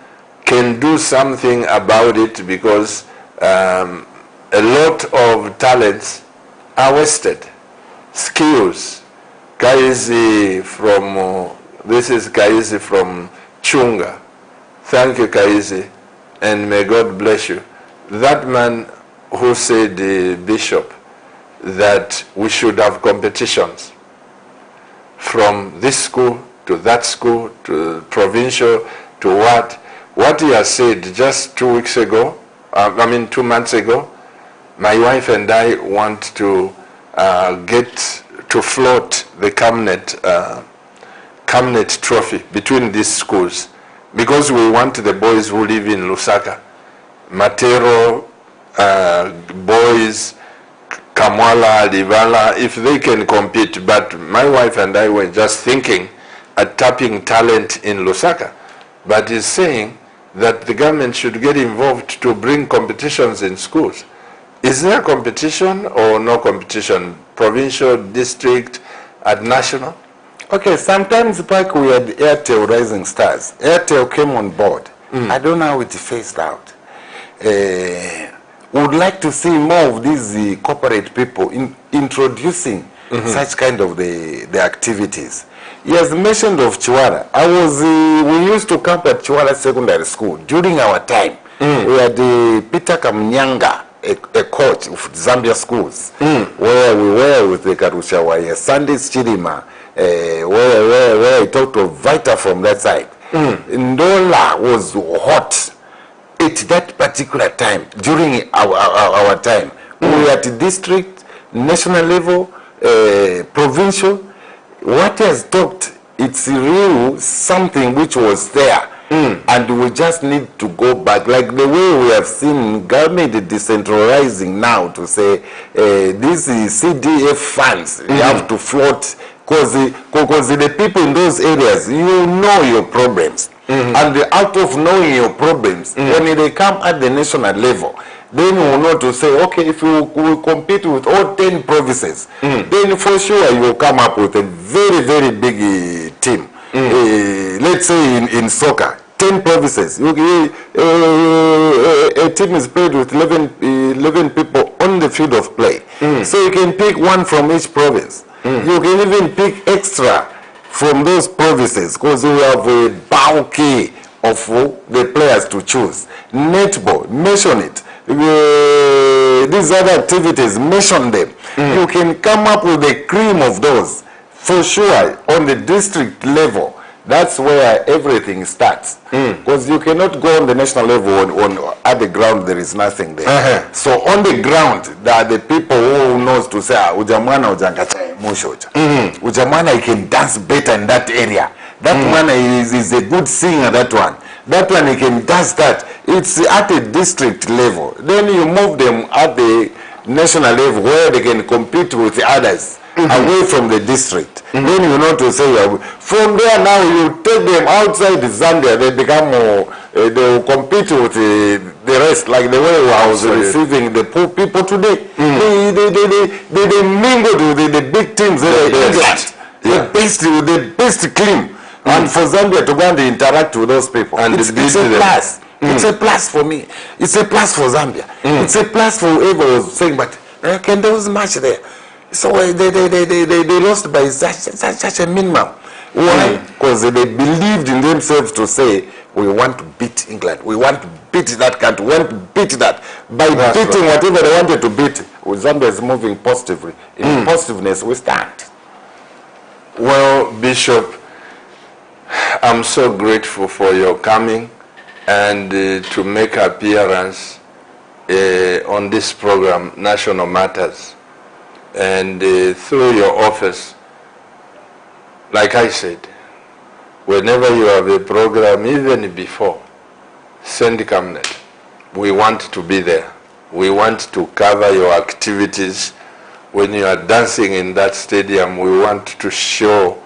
Speaker 1: can do something about it, because a lot of talents are wasted. Skills. Kaizi from, this is Kaizi from Chunga. Thank you, Kaizi, and may God bless you. That man who said, Bishop, that we should have competitions from this school to that school to provincial to what he has said just 2 weeks ago, 2 months ago. My wife and I want to get to float the Camnet trophy between these schools, because we want the boys who live in Lusaka, Matero boys, Kamwala, Livala, if they can compete. But my wife and I were just thinking at tapping talent in Lusaka. But he's saying that the government should get involved to bring competitions in schools. Is there competition or no competition? Provincial, district, and national?
Speaker 2: Okay, sometimes back we had Airtel Rising Stars. Airtel came on board. I don't know how it phased out. Would like to see more of these corporate people introducing such kind of the activities. He has mentioned of Chiwara. We used to camp at Chiwara Secondary School during our time. We had Peter Kamnyanga, a coach of Zambia schools, where we were with the Karushawa, Sandis Chilima, where I talked of Vita from that side. Ndola was hot at that particular time, during our time. We were at district, national level, provincial. What has talked, it's real something which was there. And we just need to go back, like the way we have seen government decentralizing now, to say these CDF funds, you have to float, because the people in those areas, you know your problems. And out of knowing your problems, when they come at the national level, then you will know to say, okay, if you will compete with all 10 provinces, then for sure you will come up with a very, very big team. Let's say in soccer, 10 provinces, a team is played with 11 people on the field of play. So you can pick one from each province. You can even pick extra from those provinces, because we have a bulky of the players to choose. Netball, mention it. These other activities, mention them. You can come up with the cream of those. For sure, on the district level, that's where everything starts. Because you cannot go on the national level at the ground, there is nothing there. So on the ground, there are the people who knows to say, Ujamwana Ujangacha Mushocha. Ujamwana, he can dance better in that area. That one is a good singer, that one. That one, he can dance that. It's at a district level. Then you move them at the national level where they can compete with the others. Away from the district. Then you know to say, from there now you take them outside Zambia, they become more, they will compete with the rest, like the way I was receiving the poor people today. They mingled with the big teams in England. The best team. And for Zambia to go and interact with those people, and it's a plus. It's a plus for me. It's a plus for Zambia. It's a plus for whoever was saying, but can there was much there? So they lost by such a minimum. Why? Because they believed in themselves to say, we want to beat England. We want to beat that country. We want to beat that. By beating whatever they wanted to beat, Zambia is moving positively. In positiveness, we stand.
Speaker 1: Well, Bishop, I'm so grateful for your coming and to make appearance on this program, National Matters. And through your office, like I said, whenever you have a program, even before, send Camnet. We want to be there. We want to cover your activities. When you are dancing in that stadium, we want to show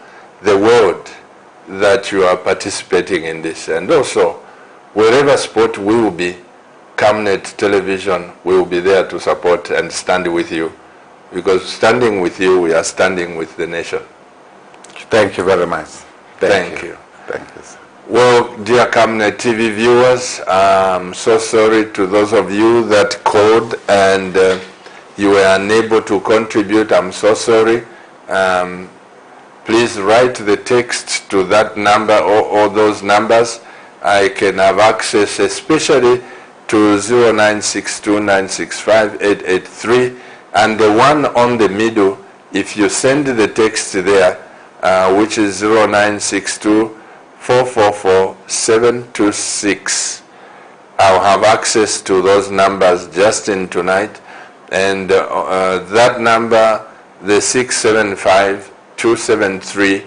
Speaker 1: the world that you are participating in this. And also, wherever sport will be, Camnet Television will be there to support and stand with you. Because standing with you, we are standing with the nation.
Speaker 2: Thank you very much.
Speaker 1: Thank you.
Speaker 2: Thank you, sir.
Speaker 1: Well, dear Camnet TV viewers, I'm so sorry to those of you that called and you were unable to contribute. I'm so sorry. Please write the text to that number or those numbers. I can have access especially to 0962965883. And the one on the middle, if you send the text there, which is 0962444726, I'll have access to those numbers just in tonight. And that number, the 675-273,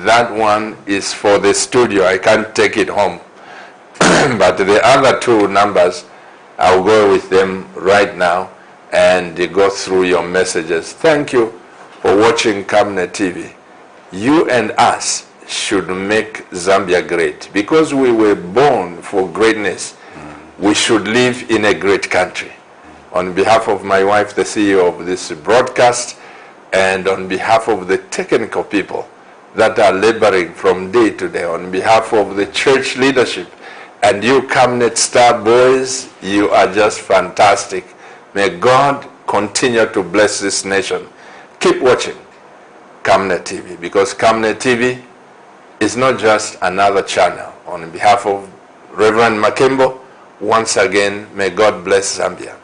Speaker 1: that one is for the studio. I can't take it home. But the other two numbers, I'll go with them right now and go through your messages. Thank you for watching Camnet TV. You and us should make Zambia great. Because we were born for greatness, we should live in a great country. On behalf of my wife, the CEO of this broadcast, and on behalf of the technical people that are laboring from day to day, on behalf of the church leadership, and you Camnet Star boys, you are just fantastic. May God continue to bless this nation. Keep watching Camnet TV, because Camnet TV is not just another channel. On behalf of Reverend Makembo, once again, may God bless Zambia.